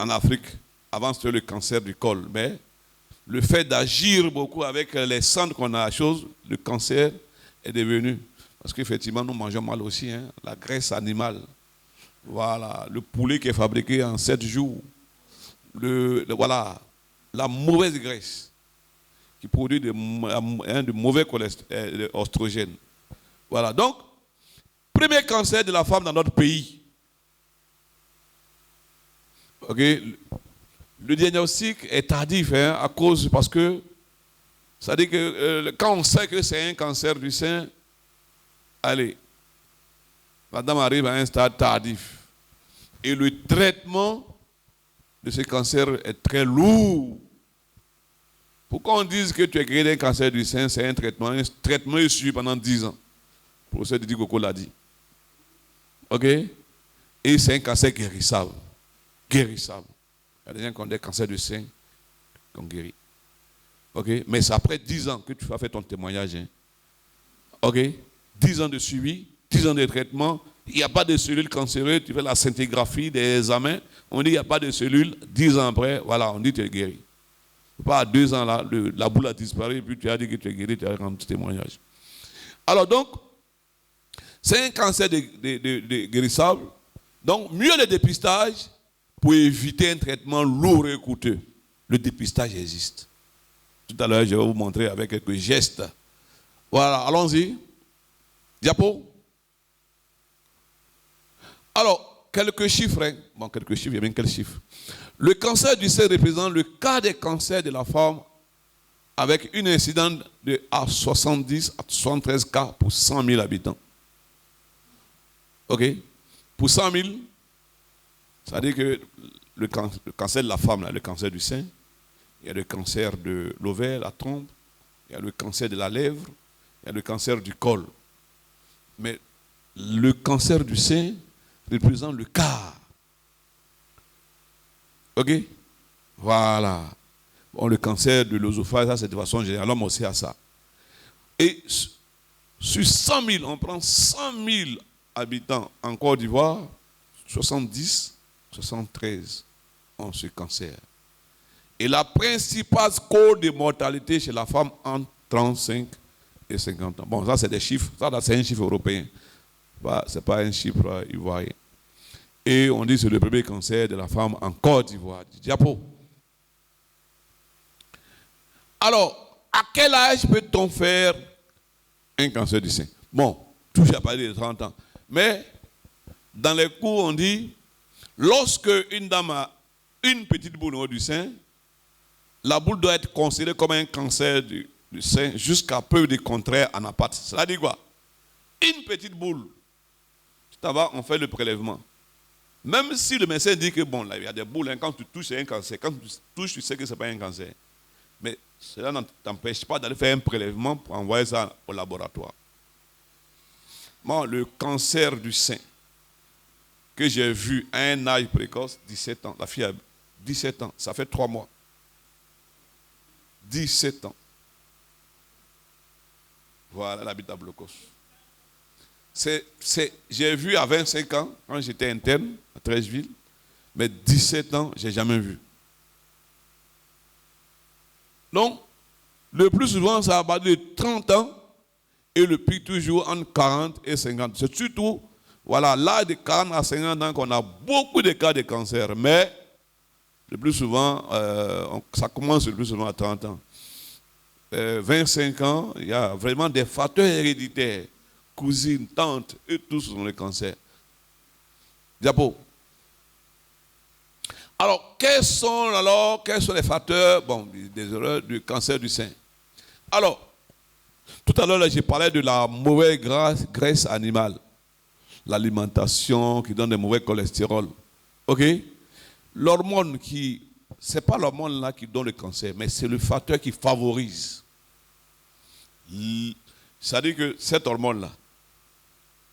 en Afrique. Avant, c'était le cancer du col. Mais le fait d'agir beaucoup avec les centres qu'on a à chose, le cancer est devenu. Parce qu'effectivement, nous mangeons mal aussi, hein, la graisse animale. Voilà, le poulet qui est fabriqué en 7 jours. Voilà, la mauvaise graisse qui produit de mauvais oestrogènes. Voilà, donc, premier cancer de la femme dans notre pays. Ok, le diagnostic est tardif, hein, parce que ça dit que quand on sait que c'est un cancer du sein, allez, madame arrive à un stade tardif. Et le traitement de ce cancer est très lourd. Pourquoi on dit que tu es guéri d'un cancer du sein, c'est un traitement est suivi pendant 10 ans. Le professeur Didi Koko l'a dit. Ok? Et c'est un cancer guérissable. Guérissable. Il y a des gens qui ont des cancers du sein qui ont guéri. Ok? Mais c'est après 10 ans que tu vas faire ton témoignage. Hein? Ok? 10 ans de suivi, 10 ans de traitement. Il n'y a pas de cellules cancéreuses. Tu fais la scintigraphie des examens. On dit qu'il n'y a pas de cellules. 10 ans après, voilà, on dit que tu es guéri. Pas à 2 ans là, la boule a disparu, puis tu as dit que tu es guéri, tu as rendu ton témoignage. Alors donc, c'est un cancer guérissable. Donc, mieux le dépistage pour éviter un traitement lourd et coûteux. Le dépistage existe. Tout à l'heure, je vais vous montrer avec quelques gestes. Voilà, allons-y. Diapo. Alors, quelques chiffres. Hein. Bon, quelques chiffres, il y a bien quelques chiffres. Le cancer du sein représente le quart des cancers de la femme avec une incidence de 70 à 73 cas pour 100 000 habitants. OK? Pour 100 000, ça veut dire que le cancer de la femme, là, le cancer du sein, il y a le cancer de l'ovaire, la trompe, il y a le cancer de la lèvre, il y a le cancer du col. Mais le cancer du sein représente le quart. OK? Voilà. Bon, le cancer de l'œsophage, ça c'est de façon générale, l'homme aussi a ça. Et sur 100 000, on prend 100 000 habitants en Côte d'Ivoire, 70, 73 ont ce cancer. Et la principale cause de mortalité chez la femme entre 35 et 50 ans. Bon, ça c'est des chiffres, ça c'est un chiffre européen. Ce n'est pas un chiffre ivoirien. Et on dit que c'est le premier cancer de la femme en Côte d'Ivoire. Diapo. Alors, à quel âge peut-on faire un cancer du sein? Bon, toujours à parler de 30 ans. Mais, dans les cours, on dit, lorsque une dame a une petite boule au haut du sein, la boule doit être considérée comme un cancer du sein jusqu'à peu de contraire en apathe. Cela dit quoi? Une petite boule. Tu t'en vas, on fait le prélèvement. Même si le médecin dit que bon, là, il y a des boules, hein, quand tu touches, c'est un cancer. Quand tu touches, tu sais que ce n'est pas un cancer. Mais cela ne t'empêche pas d'aller faire un prélèvement pour envoyer ça au laboratoire. Moi, le cancer du sein que j'ai vu à un âge précoce, 17 ans, la fille a 17 ans, ça fait 3 mois. 17 ans. Voilà, elle habite à Blocos. J'ai vu à 25 ans, quand j'étais interne à Treichville, mais 17 ans, je n'ai jamais vu. Donc, le plus souvent, ça va de 30 ans et le pic toujours entre 40 et 50. C'est surtout, voilà, l'âge de 40 à 50 ans qu'on a beaucoup de cas de cancer, mais le plus souvent, ça commence le plus souvent à 30 ans. 25 ans, il y a vraiment des facteurs héréditaires. Cousines, tantes, et tous ont le cancer. Diapo. Alors, quels sont les facteurs du cancer du sein? Alors, tout à l'heure, j'ai parlé de la mauvaise graisse animale. L'alimentation qui donne des mauvais cholestérol. OK? L'hormone ce n'est pas l'hormone là qui donne le cancer, mais c'est le facteur qui favorise. C'est-à-dire que cette hormone-là,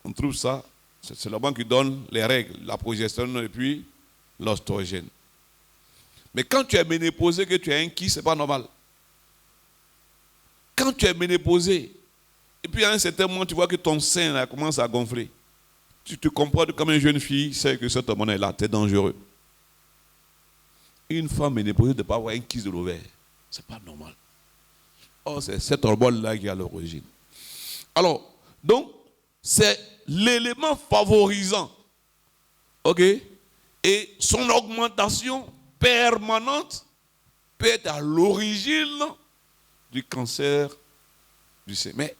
on trouve ça, c'est l'hormone qui donne les règles, la progestérone et puis l'oestrogène. Mais quand tu es ménopausé, que tu as un kyste, ce n'est pas normal. Quand tu es ménopausé, et puis à un certain moment, tu vois que ton sein là, commence à gonfler, tu te comportes comme une jeune fille, sais que cette hormone est là, c'est dangereux. une femme ménopausée de ne pas avoir une kyste de l'ovaire. Ce n'est pas normal. Or, c'est cet hormone-là qui est à l'origine. Alors, donc, c'est l'élément favorisant. OK? Et son augmentation permanente peut être à l'origine du cancer du sein. Mais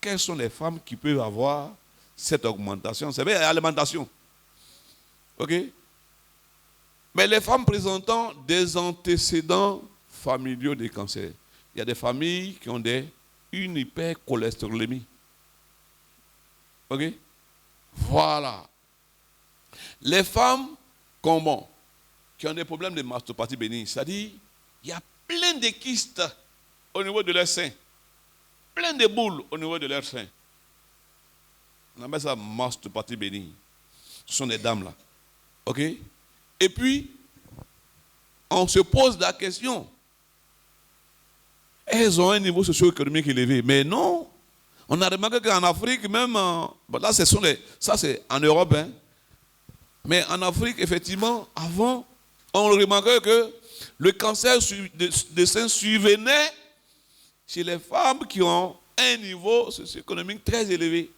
quelles sont les femmes qui peuvent avoir cette augmentation? C'est bien l'alimentation. OK? Mais les femmes présentant des antécédents familiaux de cancer. Il y a des familles qui ont une hypercholestérolémie. OK? Voilà. Les femmes qui ont des problèmes de mastopathie bénigne, c'est-à-dire il y a plein de kystes au niveau de leur sein, plein de boules au niveau de leur sein. On appelle ça mastopathie bénigne. Ce sont des dames là. OK? Et puis, on se pose la question. Elles ont un niveau socio-économique élevé. Mais non. On a remarqué qu'en Afrique, même, là, ça c'est en Europe, hein. Mais en Afrique, effectivement, avant, on remarquait que le cancer de sein survenait chez les femmes qui ont un niveau socio-économique très élevé,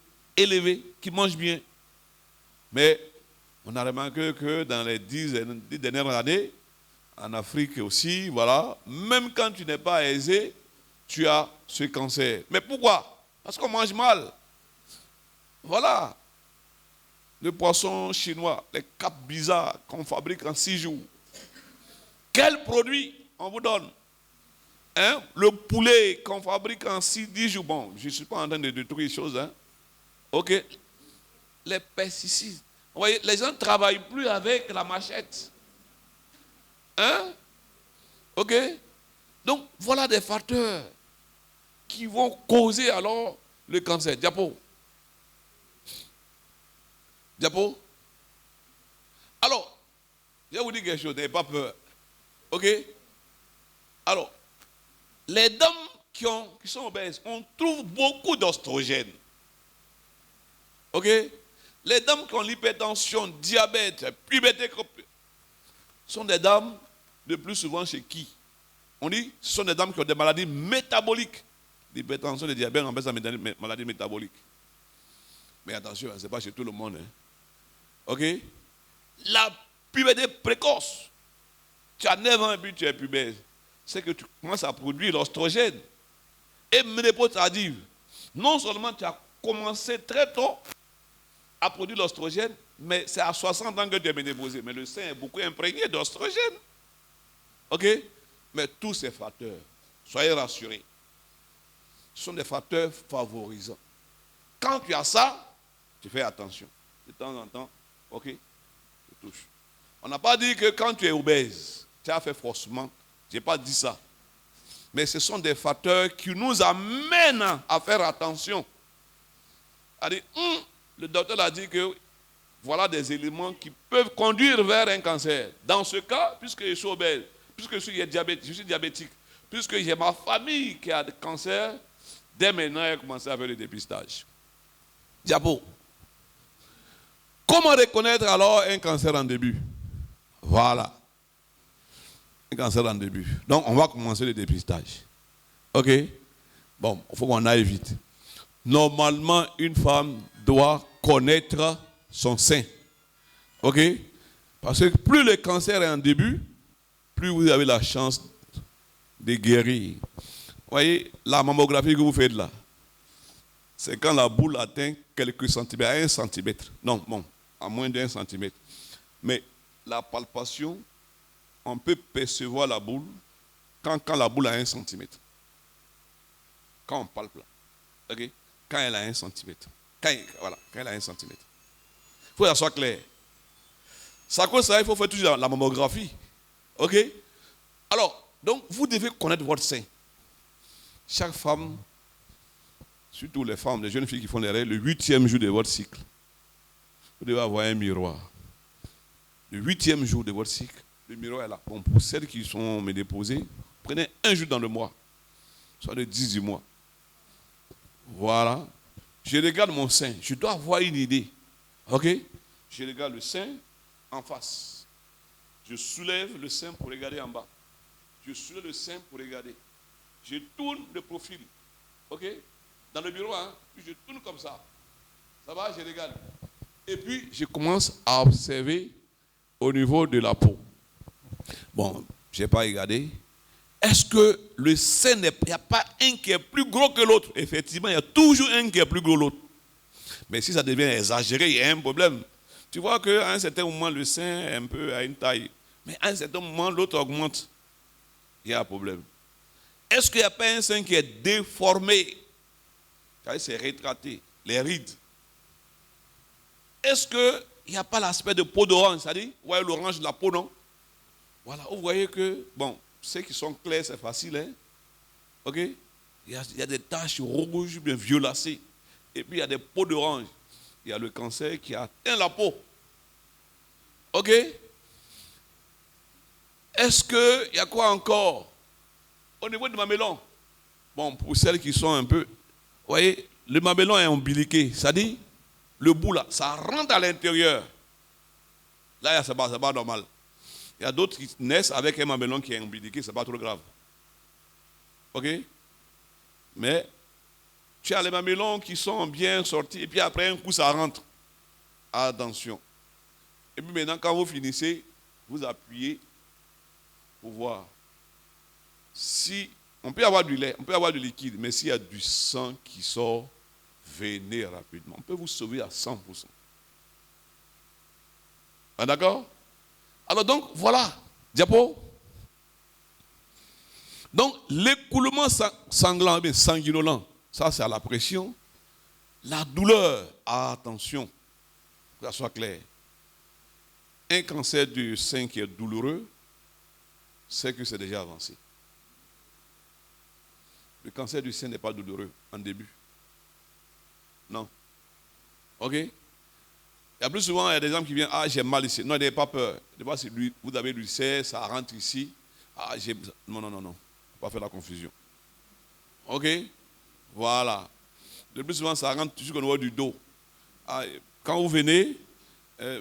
qui mangent bien. Mais on a remarqué que dans les 10 dernières années, en Afrique aussi, voilà, même quand tu n'es pas aisé, tu as ce cancer. Mais pourquoi? Parce qu'on mange mal. Voilà. Le poisson chinois, les capes bizarres qu'on fabrique en 6 jours. Quel produit on vous donne? Hein? Le poulet qu'on fabrique en 10 jours. Bon, je ne suis pas en train de détruire les choses. Hein? OK. Les pesticides. Vous voyez, les gens ne travaillent plus avec la machette. Hein? OK? Donc, voilà des facteurs qui vont causer alors le cancer. Diapo. Alors, je vais vous dire quelque chose, n'ayez pas peur. OK? Alors, les dames qui sont obèses, on trouve beaucoup d'oestrogènes. OK? Les dames qui ont l'hypertension, diabète, puberté, sont des dames le plus souvent chez qui? On dit ce sont des dames qui ont des maladies métaboliques. L'hypertension, le diabète, on appelle ça maladie métabolique. Mais attention, ce n'est pas chez tout le monde. Hein. OK? La puberté précoce. Tu as 9 ans et puis tu es pubère. C'est que tu commences à produire l'oestrogène. Et ménopause tardive. Non seulement tu as commencé très tôt à produire l'oestrogène, mais c'est à 60 ans que tu es ménopausé. Mais le sein est beaucoup imprégné d'oestrogène. OK? Mais tous ces facteurs, soyez rassurés, sont des facteurs favorisants. Quand tu as ça, tu fais attention. De temps en temps, OK, tu touches. On n'a pas dit que quand tu es obèse, tu as fait forcément. Je n'ai pas dit ça. Mais ce sont des facteurs qui nous amènent à faire attention. Le docteur a dit que voilà des éléments qui peuvent conduire vers un cancer. Dans ce cas, puisque je suis obèse, puisque je suis diabétique, puisque j'ai ma famille qui a des cancers, dès maintenant, elle a commencé à faire le dépistage. Diapo. Comment reconnaître alors un cancer en début? Voilà. Un cancer en début. Donc, on va commencer le dépistage. OK? Bon, il faut qu'on aille vite. Normalement, une femme doit connaître son sein. OK? Parce que plus le cancer est en début, plus vous avez la chance de guérir. Vous voyez, la mammographie que vous faites là, c'est quand la boule atteint quelques centimètres, 1 centimètre. Non, bon, à moins d'1 centimètre. Mais la palpation, on peut percevoir la boule quand la boule a 1 centimètre. Quand on palpe là. OK? Quand elle a 1 centimètre. Quand elle a 1 centimètre. Il faut que ça soit clair. Ça cause ça, il faut faire toujours la mammographie. OK? Alors, donc, vous devez connaître votre sein. Chaque femme, surtout les femmes, les jeunes filles qui font les règles, le 8e jour de votre cycle, vous devez avoir un miroir. Le 8e jour de votre cycle, le miroir est là. Bon, pour celles qui sont ménopausées, prenez un jour dans le mois, soit le 10 du mois. Voilà. Je regarde mon sein, je dois avoir une idée. OK? Je regarde le sein en face. Je soulève le sein pour regarder en bas. Je soulève le sein pour regarder. Je tourne le profil. OK? Dans le bureau, hein, puis je tourne comme ça. Ça va, je regarde. Et puis, je commence à observer au niveau de la peau. Bon, je n'ai pas regardé. Est-ce que le sein, il n'y a pas un qui est plus gros que l'autre? Effectivement, il y a toujours un qui est plus gros que l'autre. Mais si ça devient exagéré, il y a un problème. Tu vois qu'à un certain moment, le sein est un peu à une taille. Mais à un certain moment, l'autre augmente. Il y a un problème. Est-ce qu'il n'y a pas un sein qui est déformé? C'est rétracté, les rides. Est-ce qu'il n'y a pas l'aspect de peau d'orange? C'est-à-dire, vous voyez l'orange de la peau, non? Voilà, vous voyez que, bon, ceux qui sont clairs, c'est facile, hein? OK? Il y a des taches rouges, bien violacées. Et puis, il y a des peaux d'orange. Il y a le cancer qui atteint la peau. OK? Est-ce qu'il y a quoi encore? Au niveau du mamelon. Bon, pour celles qui sont un peu... Vous voyez, le mamelon est ombiliqué. C'est-à-dire, le bout là, ça rentre à l'intérieur. Là, c'est pas normal. Il y a d'autres qui naissent avec un mamelon qui est ombiliqué, c'est pas trop grave. OK? Mais, tu as les mamelons qui sont bien sortis, et puis après un coup, ça rentre. Attention. Et puis maintenant, quand vous finissez, vous appuyez pour voir. Si, on peut avoir du lait, on peut avoir du liquide, mais s'il y a du sang qui sort, venez rapidement. On peut vous sauver à 100%. Ah, d'accord? Alors donc, voilà, diapo. Donc, l'écoulement sanglant, bien sanguinolent, ça c'est à la pression. La douleur, attention, que ça soit clair. Un cancer du sein qui est douloureux, c'est que c'est déjà avancé. Le cancer du sein n'est pas douloureux en début. Non. OK? Il y a plus souvent, il y a des gens qui viennent, ah, j'ai mal ici. Non, n'ayez pas peur. Vous avez l'ulcère, ça rentre ici. Ah, j'ai... Non, non, non, non. Pas faire la confusion. OK? Voilà. Le plus souvent, ça rentre jusqu'au niveau du dos. Ah, quand vous venez,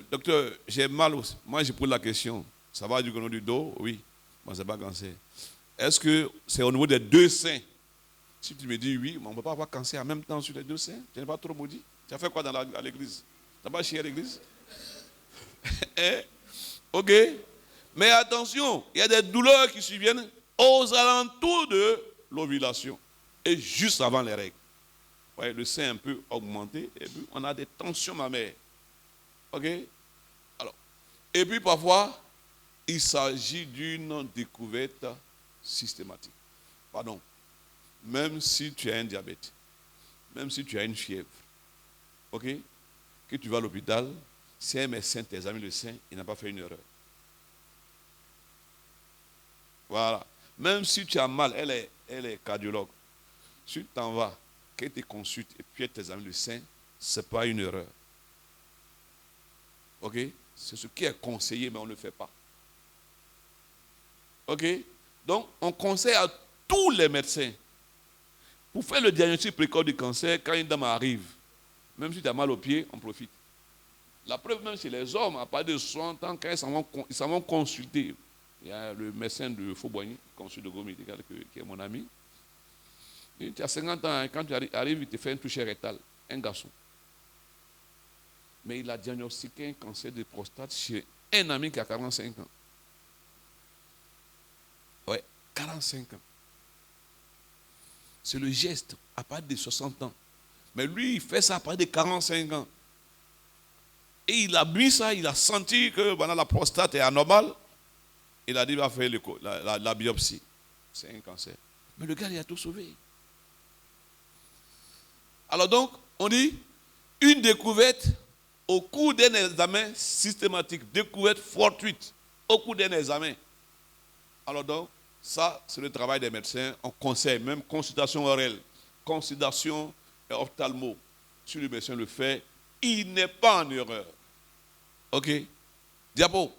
docteur, j'ai mal aussi. Moi, je pose la question. Ça va du niveau du dos? Oui. Moi, c'est pas cancer. Est-ce que c'est au niveau des deux seins? Si tu me dis oui, mais on ne peut pas avoir cancer en même temps sur les deux seins. Tu n'es pas trop maudit. Tu as fait quoi à l'église? Tu n'as pas chié à l'église? OK? Mais attention, il y a des douleurs qui surviennent aux alentours de l'ovulation et juste avant les règles. Vous voyez, le sein un peu augmenté et puis on a des tensions mammaires. OK? Alors, et puis parfois, il s'agit d'une découverte systématique. Pardon. Même si tu as un diabète, même si tu as une fièvre, OK, que tu vas à l'hôpital, si un médecin t'examine le sein, il n'a pas fait une erreur. Voilà. Même si tu as mal, elle est cardiologue. Si tu t'en vas, qu'elle te consulte et puis elle t'examine le sein, ce n'est pas une erreur. OK? C'est ce qui est conseillé, mais on ne le fait pas. OK? Donc, on conseille à tous les médecins, pour faire le diagnostic précoce du cancer, quand une dame arrive, même si tu as mal au pied, on profite. La preuve, même chez les hommes, à part de 60 ans, quand ils s'en vont consulter, il y a le médecin de Fauboigny, consul de Go-Médical, qui est mon ami. Et tu as 50 ans, quand tu arrives, il te fait un toucher rectal, un garçon. Mais il a diagnostiqué un cancer de prostate chez un ami qui a 45 ans. Ouais, 45 ans. C'est le geste à partir de 60 ans. Mais lui, il fait ça à partir de 45 ans. Et il a mis ça, il a senti que voilà, la prostate est anormale. Il a dit, il va faire la biopsie. C'est un cancer. Mais le gars, il a tout sauvé. Alors donc, on dit, une découverte au cours d'un examen systématique, découverte fortuite au cours d'un examen. Alors donc, ça, c'est le travail des médecins. On conseille même consultation orale, consultation ophtalmo. Si le médecin le fait, il n'est pas en erreur. OK? Diapo.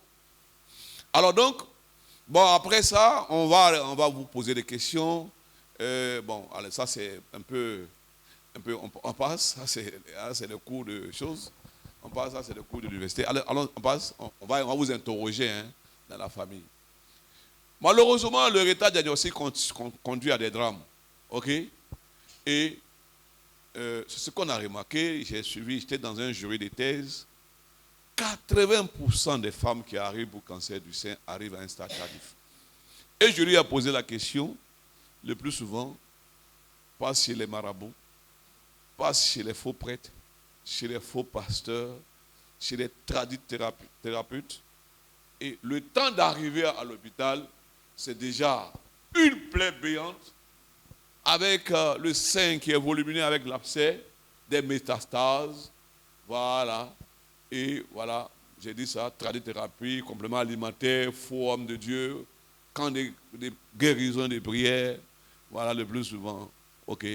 Alors donc, bon, après ça, on va vous poser des questions. Bon, allez, ça c'est un peu on passe. Ça c'est le cours de choses. On passe, ça c'est le cours de l'université. Alors, on passe, on va vous interroger. Hein. dans la famille. Malheureusement, le retard diagnostique conduit à des drames. OK? Et c'est ce qu'on a remarqué. J'étais dans un jury de thèse. 80% des femmes qui arrivent au cancer du sein arrivent à un stade tardif. Et je lui ai posé la question, le plus souvent, pas chez les marabouts, pas chez les faux prêtres, chez les faux pasteurs, chez les thérapeutes. Et le temps d'arriver à l'hôpital, c'est déjà une plaie béante avec le sein qui est volumineux avec l'abcès, des métastases, voilà. Et voilà, j'ai dit ça, tradithérapie, complément alimentaire, faux homme de Dieu, quand des guérisons, des prières, voilà le plus souvent. Ok.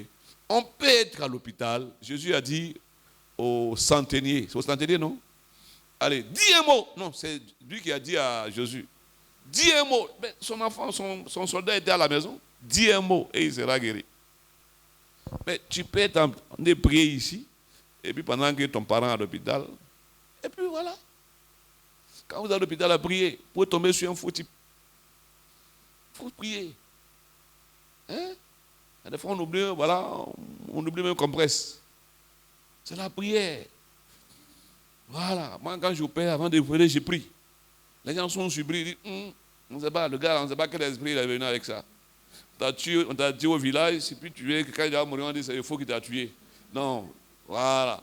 On peut être à l'hôpital. Jésus a dit au centenier, c'est au centenier, non? Allez, dis un mot. Non, c'est lui qui a dit à Jésus. Dis un mot. Mais son enfant, son soldat était à la maison. Dis un mot et il sera guéri. Mais tu peux être en train de prier ici, et puis pendant que ton parent est à l'hôpital, et puis voilà. Quand vous êtes à l'hôpital à prier, vous pouvez tomber sur un faux type. Il faut prier. Hein? Et des fois, on oublie, voilà, on oublie même qu'on presse. C'est la prière. Voilà. Moi, quand j'opère, avant de prier, j'ai prie. Les gens sont surpris, ils disent, on ne sait pas, le gars, on ne sait pas quel esprit il est venu avec ça. On t'a tué au village, et puis tu es, quand il va mourir, on dit, c'est il faut qu'il t'a tué. Non, voilà.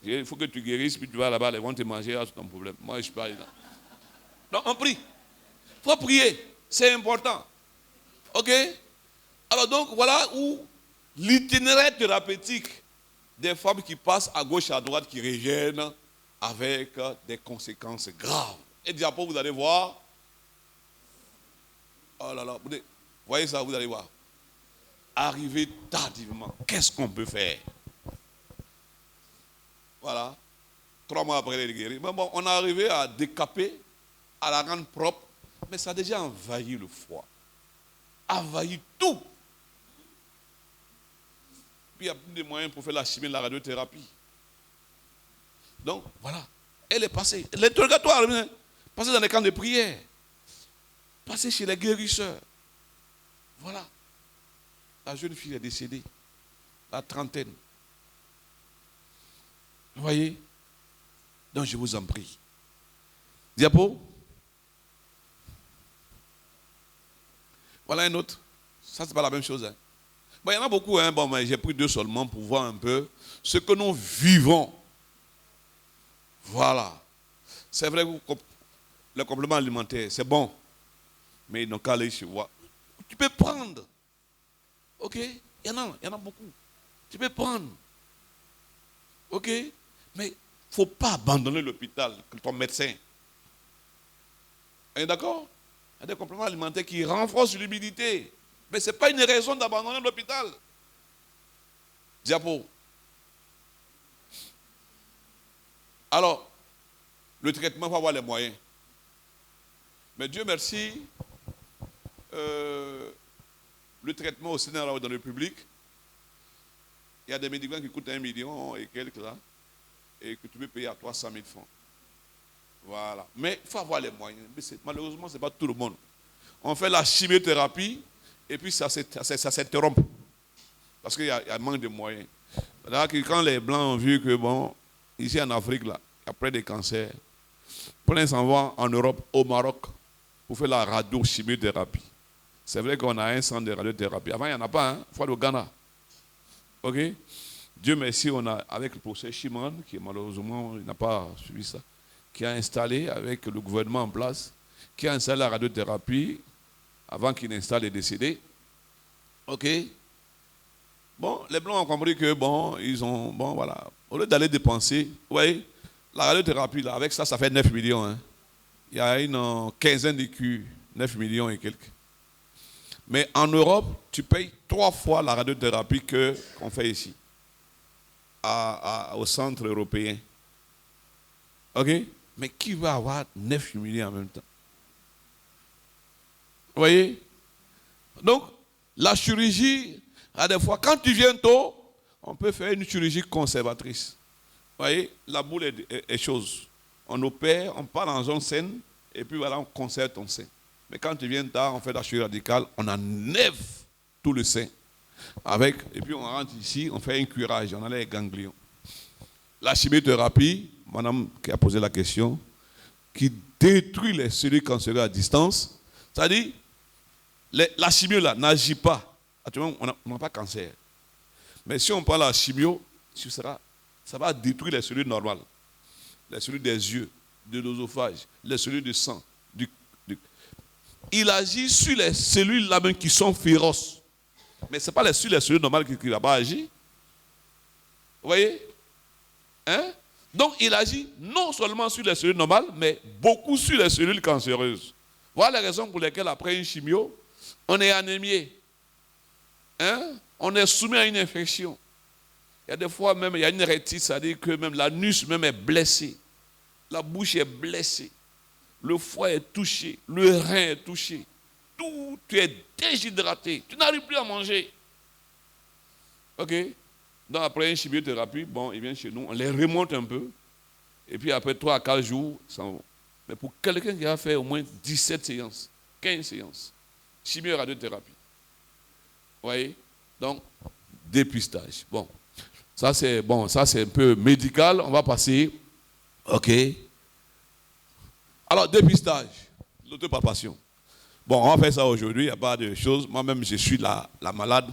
Il faut que tu guérisses, puis tu vas là-bas, ils vont te manger, c'est ton problème. Moi, je ne suis pas là. Non, on prie. Il faut prier. C'est important. OK? Alors donc, voilà où l'itinéraire thérapeutique des femmes qui passent à gauche et à droite, qui régènent avec des conséquences graves. Et diapo, vous allez voir. Oh là là, vous voyez ça, vous allez voir. Arriver tardivement. Qu'est-ce qu'on peut faire? Voilà. 3 mois après, elle est guérie. Mais bon, on est arrivé à décaper, à la rendre propre, mais ça a déjà envahi le foie. Envahi tout. Puis il n'y a plus de moyens pour faire la chimie, la radiothérapie. Donc, voilà. Elle est passée. L'interrogatoire, passée dans les camps de prière. Passée chez les guérisseurs. Voilà. La jeune fille est décédée. La trentaine. Vous voyez? Donc je vous en prie. Diapo. Voilà un autre. Ça, c'est pas la même chose. Hein. Bon, il y en a beaucoup, hein. Bon, mais j'ai pris 2 seulement pour voir un peu ce que nous vivons. Voilà. C'est vrai que le complément alimentaire, c'est bon. Mais ils n'ont qu'à aller chez moi. Tu peux prendre. OK? Il y en a beaucoup. Tu peux prendre. OK? Mais il ne faut pas abandonner l'hôpital, ton médecin. D'accord? Il y a des compléments alimentaires qui renforcent l'humidité. Mais ce n'est pas une raison d'abandonner l'hôpital. Diapo. Alors, le traitement, il faut avoir les moyens. Mais Dieu merci, le traitement au Sénat dans le public, il y a des médicaments qui coûtent 1 million et quelques là, et que tu peux payer à 300 000 francs. Voilà. Mais il faut avoir les moyens. Mais malheureusement, ce n'est pas tout le monde. On fait la chimiothérapie et puis ça s'interrompt. Parce qu'il y a un manque de moyens. Quand les Blancs ont vu que, bon, ici en Afrique, là, après des cancers, plein s'en vont en Europe, au Maroc, pour faire la radiochimiothérapie. C'est vrai qu'on a un centre de radiothérapie. Avant, il n'y en a pas, hein. Il faut aller au Ghana. OK? Dieu merci, on a, avec le professeur Chiman, qui malheureusement n'a pas suivi ça, qui a installé, avec le gouvernement en place, qui a installé la radiothérapie avant qu'il installe les décédés. OK? Bon, les Blancs ont compris que, bon, voilà, au lieu d'aller dépenser, vous voyez, la radiothérapie, là, avec ça, ça fait 9 millions. Hein. Il y a une quinzaine d'écus, 9 millions et quelques. Mais en Europe, tu payes 3 fois la radiothérapie qu'on fait ici, au centre européen. OK? Mais qui va avoir 9 millions en même temps? Vous voyez? Donc, la chirurgie, à des fois, quand tu viens tôt, on peut faire une chirurgie conservatrice. Vous voyez? La boule est chose. On opère, on part en zone saine, et puis voilà, on conserve ton sein. Mais quand tu viens tard, on fait la chirurgie radicale, on enlève tout le sein. Et puis on rentre ici, on fait un curage, on enlève les ganglions. La chimiothérapie, madame qui a posé la question, qui détruit les cellules cancéreuses à distance, c'est-à-dire, la chimio là n'agit pas. Actuellement, on n'a pas de cancer. Mais si on prend la chimio, ça va détruire les cellules normales. Les cellules des yeux, de l'œsophage, les cellules du sang. Il agit sur les cellules là-même qui sont féroces. Mais ce n'est pas sur les cellules normales qui va pas agir. Vous voyez? Hein? Donc il agit non seulement sur les cellules normales, mais beaucoup sur les cellules cancéreuses. Voilà les raisons pour lesquelles après une chimio, on est anémié. Hein? On est soumis à une infection. Il y a des fois même, il y a une rétite, c'est-à-dire que même l'anus même est blessé. La bouche est blessée. Le foie est touché. Le rein est touché. Tout, tu es déshydraté. Tu n'arrives plus à manger. OK? Donc après une chimiothérapie, bon, ils viennent chez nous, on les remonte un peu. Et puis après 3 à 4 jours, ça va. Mais pour quelqu'un qui a fait au moins 17 séances, 15 séances, chimio-radiothérapie. Vous voyez? Donc, dépistage. Bon, ça c'est un peu médical. On va passer. OK. Alors, dépistage, l'autopalpation. Bon, on va faire ça aujourd'hui, il n'y a pas de choses. Moi-même, je suis la malade.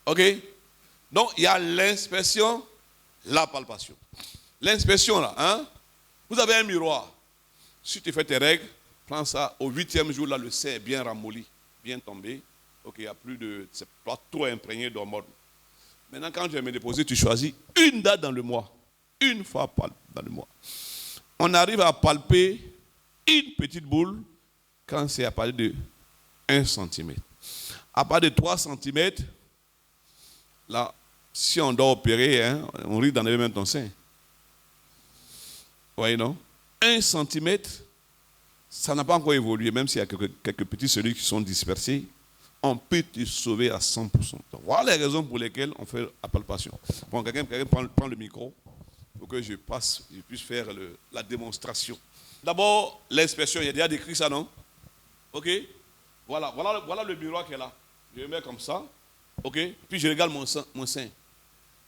OK? Donc, il y a l'inspection, la palpation. L'inspection, là, hein? Vous avez un miroir. Si tu fais tes règles, prends ça. Au 8e jour, là, le sein est bien ramolli, bien tombé. OK, il n'y a plus de... C'est pas trop imprégné d'hormones. Maintenant, quand tu vas me déposer, tu choisis une date dans le mois. Une fois dans le mois. On arrive à palper une petite boule quand c'est à partir de 1 cm. À partir de 3 cm, là, si on doit opérer, hein, on risque d'enlever même ton sein. Vous voyez, non? 1 cm, ça n'a pas encore évolué, même s'il y a quelques petits cellules qui sont dispersées, on peut te sauver à 100%. Donc, voilà les raisons pour lesquelles on fait la palpation. Bon, quelqu'un prend le micro pour que je puisse faire la démonstration. D'abord, l'inspection, il y a déjà décrit ça, non? OK? Voilà le miroir qui est là. Je le mets comme ça. OK? Puis je regarde mon sein.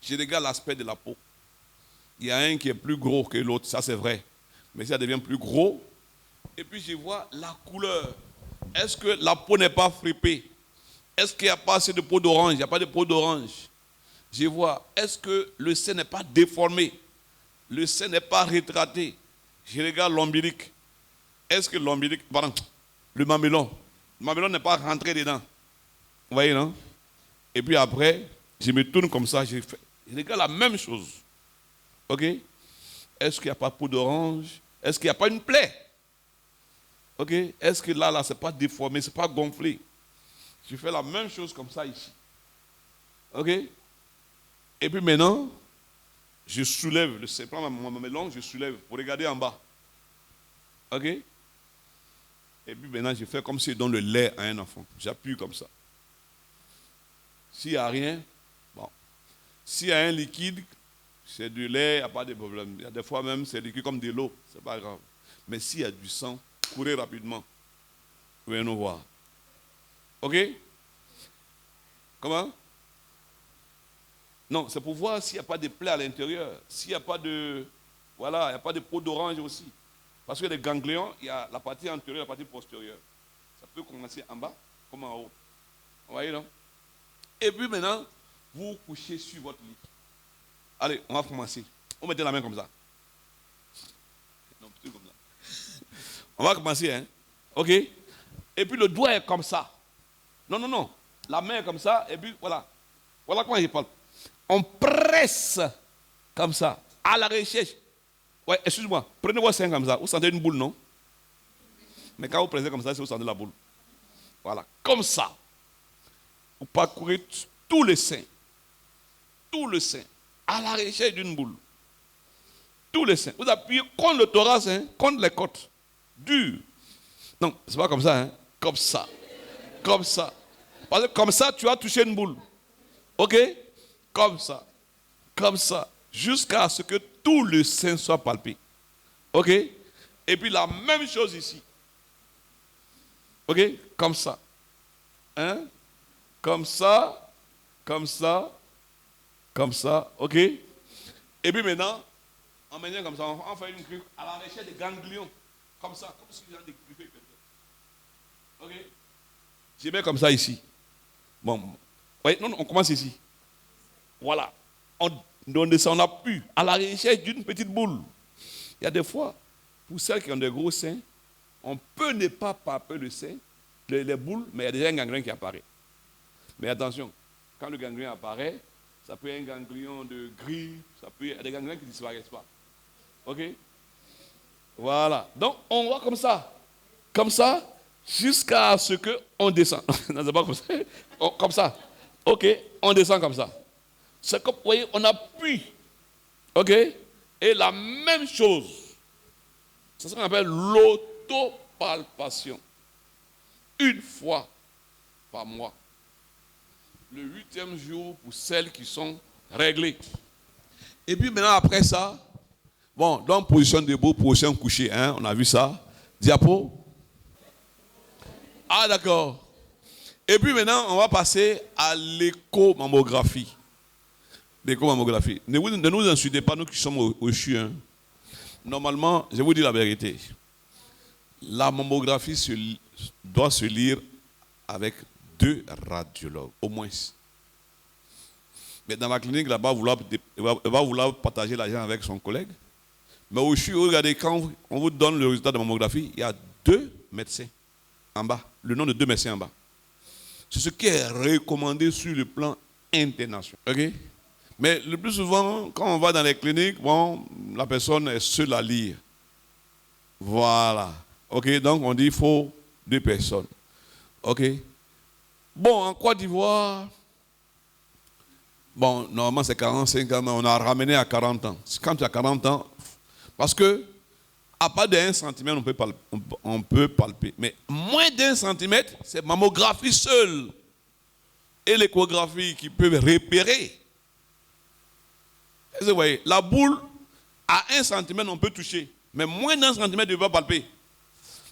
Je regarde l'aspect de la peau. Il y a un qui est plus gros que l'autre, ça c'est vrai. Mais ça devient plus gros. Et puis je vois la couleur. Est-ce que la peau n'est pas fripée? Est-ce qu'il n'y a pas assez de peau d'orange? Il n'y a pas de peau d'orange. Je vois, est-ce que le sein n'est pas déformé? Le sein n'est pas rétracté? Je regarde l'ombilic. Est-ce que le mamelon n'est pas rentré dedans? Vous voyez, non? Et puis après, je me tourne comme ça, je regarde la même chose. OK? Est-ce qu'il n'y a pas de peau d'orange? Est-ce qu'il n'y a pas une plaie? OK? Est-ce que là, ce n'est pas déformé, ce n'est pas gonflé? Je fais la même chose comme ça ici. OK? Et puis maintenant, je soulève le sein. Je prends mon mamelon, je soulève pour regarder en bas. OK? Et puis maintenant, je fais comme si je donne le lait à un enfant. J'appuie comme ça. S'il n'y a rien, bon. S'il y a un liquide, c'est du lait, il n'y a pas de problème. Il y a des fois même, c'est liquide comme de l'eau. Ce n'est pas grave. Mais s'il y a du sang, courez rapidement. Venez nous voir. OK? Comment? Non, c'est pour voir s'il n'y a pas de plaie à l'intérieur. S'il n'y a pas de... Voilà, il n'y a pas de peau d'orange aussi. Parce que les ganglions, il y a la partie antérieure et la partie postérieure. Ça peut commencer en bas comme en haut. Vous voyez, non? Et puis maintenant, vous vous couchez sur votre lit. Allez, on va commencer. On met la main comme ça. Non, plutôt comme ça. On va commencer, hein? OK? Et puis le doigt est comme ça. Non. La main est comme ça, et puis voilà. Voilà comment il parle. On presse comme ça, à la recherche. Ouais, excuse-moi, prenez votre sein comme ça. Vous sentez une boule, non? Mais quand vous pressez comme ça, c'est vous sentez la boule. Voilà, comme ça. Vous parcourez tout le sein. Tout le sein. À la recherche d'une boule. Tout le sein. Vous appuyez contre le thorax, hein, contre les côtes. Dur. Non, c'est pas comme ça, hein. Comme ça. Comme ça. Parce que comme ça, tu as touché une boule. OK? Comme ça. Comme ça. Jusqu'à ce que tout le sein soit palpé. OK? Et puis la même chose ici. OK? Comme ça. Hein? Comme ça, comme ça, comme ça. OK? Et puis maintenant, en manière comme ça, on fait une griffe à la recherche des ganglions. Comme ça, comme si vous avez dégriffer quelqu'un. OK? Je mets comme ça ici. Bon. Oui, non, on commence ici. Voilà. On descend, on appuie à la recherche d'une petite boule. Il y a des fois, pour celles qui ont des gros seins, on peut ne pas palper le sein, les boules, mais il y a déjà un ganglion qui apparaît. Mais attention, quand le ganglion apparaît, ça peut être un ganglion de gris, ça peut être des ganglions qui ne disparaissent pas. OK? Voilà. Donc, on va comme ça, jusqu'à ce qu'on descend. Non, c'est pas comme ça. Comme ça. OK? On descend comme ça. C'est comme, vous voyez, on appuie. OK? Et la même chose. C'est ce qu'on appelle l'autopalpation. Une fois par mois. Le 8e jour pour celles qui sont réglées. Et puis maintenant, après ça, bon, donc position debout, position couchée, hein, on a vu ça. Diapo. Ah, d'accord. Et puis maintenant, on va passer à l'échomammographie. L'échomammographie. Ne nous insultez pas, nous qui sommes au CHU. Hein. Normalement, je vous dis la vérité. La mammographie doit se lire avec 2 radiologues, au moins. Mais dans la clinique, là-bas, il va vouloir partager l'argent avec son collègue. Mais au CHU, regardez, quand on vous donne le résultat de la mammographie, il y a 2 médecins en bas. Le nom de 2 médecins en bas. C'est ce qui est recommandé sur le plan international. OK? Mais le plus souvent, quand on va dans les cliniques, bon, la personne est seule à lire. Voilà. OK? Donc, on dit qu'il faut 2 personnes. OK? Bon, en Côte d'Ivoire, bon, normalement c'est 45 ans, mais on a ramené à 40 ans. Quand tu as 40 ans, parce que à part de 1 cm, on peut palper. Mais moins d'1 cm, c'est mammographie seule. Et l'échographie qui peut repérer. Vous voyez, la boule, à 1 cm, on peut toucher. Mais moins d'1 cm, on ne peut pas palper.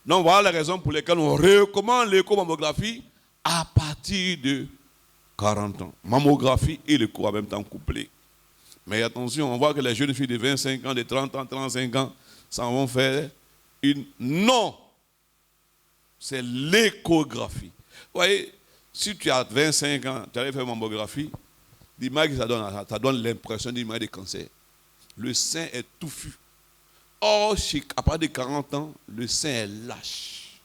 Donc voilà les raisons pour lesquelles on recommande l'échomammographie à partir de 40 ans. Mammographie et l'écho en même temps couplés. Mais attention, on voit que les jeunes filles de 25 ans, de 30 ans, 35 ans, s'en vont faire une... Non! C'est l'échographie. Vous voyez, si tu as 25 ans, tu arrives à faire mammographie, l'image que ça donne l'impression d'image de cancer. Le sein est touffu. Or, à partir de 40 ans, le sein est lâche.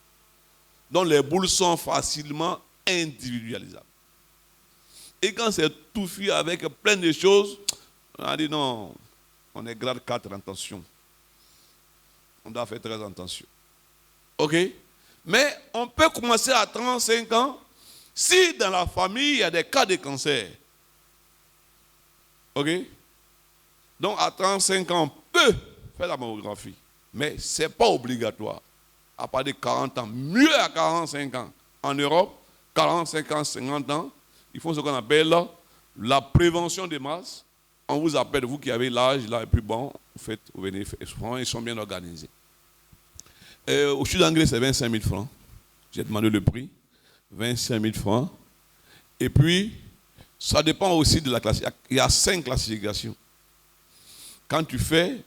Donc les boules sont facilement individualisables. Et quand c'est touffu avec plein de choses, on a dit non, on est grade 4 en tension. On doit faire très attention. OK? Mais on peut commencer à 35 ans si dans la famille il y a des cas de cancer. OK? Donc à 35 ans, on peut faire la mammographie. Mais ce n'est pas obligatoire. À partir de 40 ans, mieux à 45 ans. En Europe, 45 ans, 50 ans, ils font ce qu'on appelle la prévention des masses. On vous appelle, vous qui avez l'âge, là, et puis bon, vous venez, ils sont bien organisés. Au CHU d'Anglais, c'est 25 000 francs. J'ai demandé le prix. 25 000 francs. Et puis, ça dépend aussi de la classe. Il y a 5 classifications. Quand tu fais,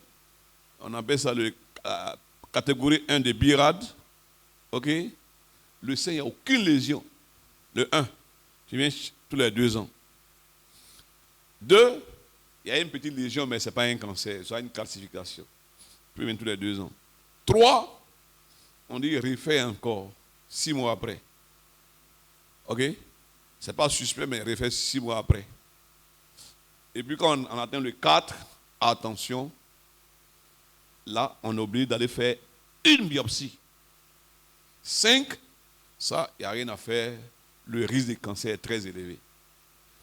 on appelle ça la catégorie 1 de BIRAD. OK? Le sein, il n'y a aucune lésion. Le 1, tu viens tous les 2 ans. 2, il y a une petite lésion, mais ce n'est pas un cancer, c'est une calcification. Tu viens tous les 2 ans. 3, on dit refait encore 6 mois après. OK? Ce n'est pas suspect, mais refait 6 mois après. Et puis quand on atteint le 4, attention, là, on oublie d'aller faire une biopsie. 5, ça, il n'y a rien à faire. Le risque de cancer est très élevé.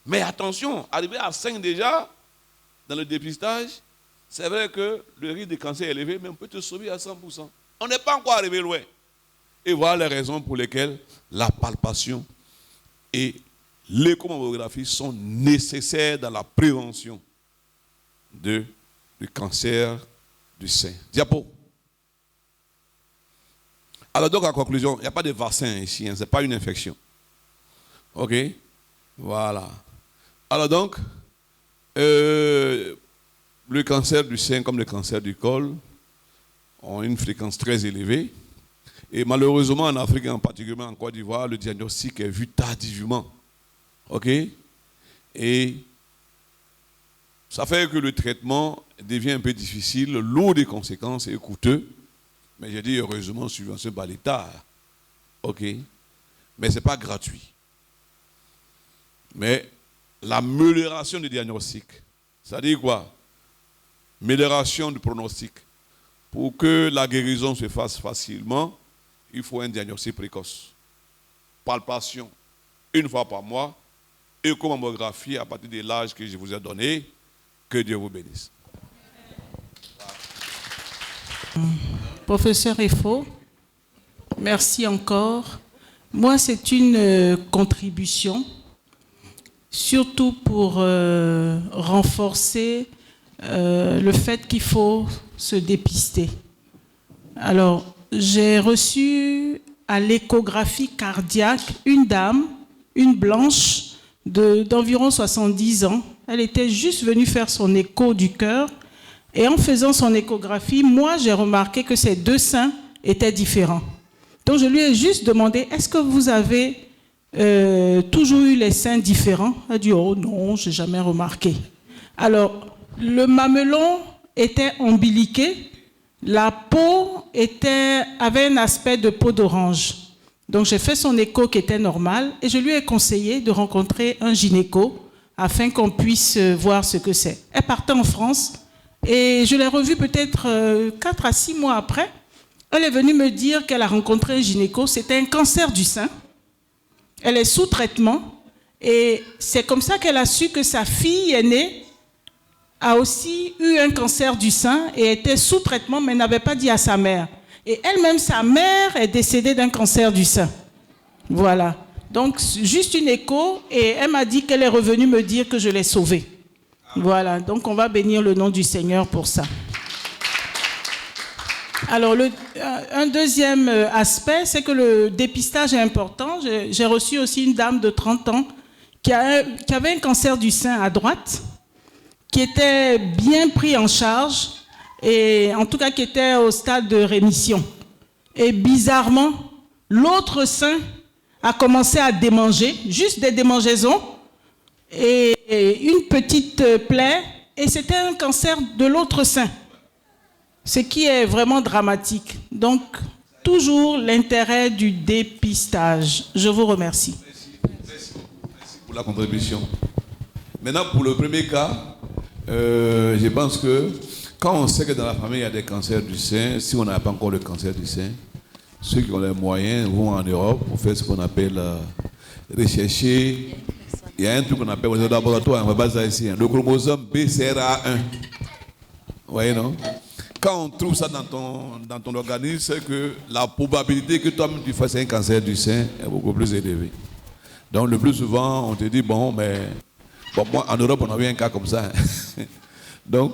Mais attention, arrivé à 5 déjà, dans le dépistage, c'est vrai que le risque de cancer est élevé, mais on peut te sauver à 100%. On n'est pas encore arrivé loin. Et voilà les raisons pour lesquelles la palpation et l'échomammographie sont nécessaires dans la prévention du cancer du sein. Diapo. Alors donc, en conclusion, il n'y a pas de vaccin ici, hein, ce n'est pas une infection. OK? Voilà. Alors donc, le cancer du sein comme le cancer du col ont une fréquence très élevée. Et malheureusement, en Afrique, en particulier en Côte d'Ivoire, le diagnostic est vu tardivement. OK? Et ça fait que le traitement devient un peu difficile, lourd de conséquences et coûteux. Mais j'ai dit heureusement subventionné par l'État. OK? Mais ce n'est pas gratuit. Mais l'amélioration du diagnostic, ça dit quoi? Amélioration du pronostic. Pour que la guérison se fasse facilement, il faut un diagnostic précoce. Palpation, une fois par mois, échomammographie à partir de l'âge que je vous ai donné. Que Dieu vous bénisse. Professeur Efo, merci encore. Moi, c'est une contribution, surtout pour renforcer le fait qu'il faut se dépister. Alors, j'ai reçu à l'échographie cardiaque une dame, une blanche, d'environ 70 ans. Elle était juste venue faire son écho du cœur. Et en faisant son échographie, moi, j'ai remarqué que ses deux seins étaient différents. Donc, je lui ai juste demandé, est-ce que vous avez toujours eu les seins différents? Elle a dit, oh non, je n'ai jamais remarqué. Alors, le mamelon était ombiliqué, la peau avait un aspect de peau d'orange. Donc, j'ai fait son écho qui était normal et je lui ai conseillé de rencontrer un gynéco afin qu'on puisse voir ce que c'est. Elle partait en France et je l'ai revue peut-être 4 à 6 mois après. Elle est venue me dire qu'elle a rencontré un gynéco, c'était un cancer du sein. Elle est sous traitement et c'est comme ça qu'elle a su que sa fille aînée a aussi eu un cancer du sein et était sous traitement mais n'avait pas dit à sa mère. Et elle-même, sa mère est décédée d'un cancer du sein. Voilà. Donc, juste une écho et elle m'a dit qu'elle est revenue me dire que je l'ai sauvée. Voilà. Donc, on va bénir le nom du Seigneur pour ça. Alors, un deuxième aspect, c'est que le dépistage est important. J'ai reçu aussi une dame de 30 ans qui avait un cancer du sein à droite, qui était bien pris en charge, et en tout cas qui était au stade de rémission. Et bizarrement, l'autre sein a commencé à démanger, juste des démangeaisons, et une petite plaie, et c'était un cancer de l'autre sein. Ce qui est vraiment dramatique. Donc, toujours l'intérêt du dépistage. Je vous remercie. Merci pour la contribution. Maintenant, pour le premier cas, je pense que quand on sait que dans la famille il y a des cancers du sein, si on n'a pas encore le cancer du sein, ceux qui ont les moyens vont en Europe pour faire ce qu'on appelle rechercher. Il y a un truc qu'on appelle au laboratoire, on va baser ça ici, le chromosome BCRA1. Vous voyez, non? Quand on trouve ça dans ton organisme, c'est que la probabilité que toi-même tu fasses un cancer du sein est beaucoup plus élevée. Donc le plus souvent, on te dit, bon, mais moi, en Europe, on a eu un cas comme ça. Donc,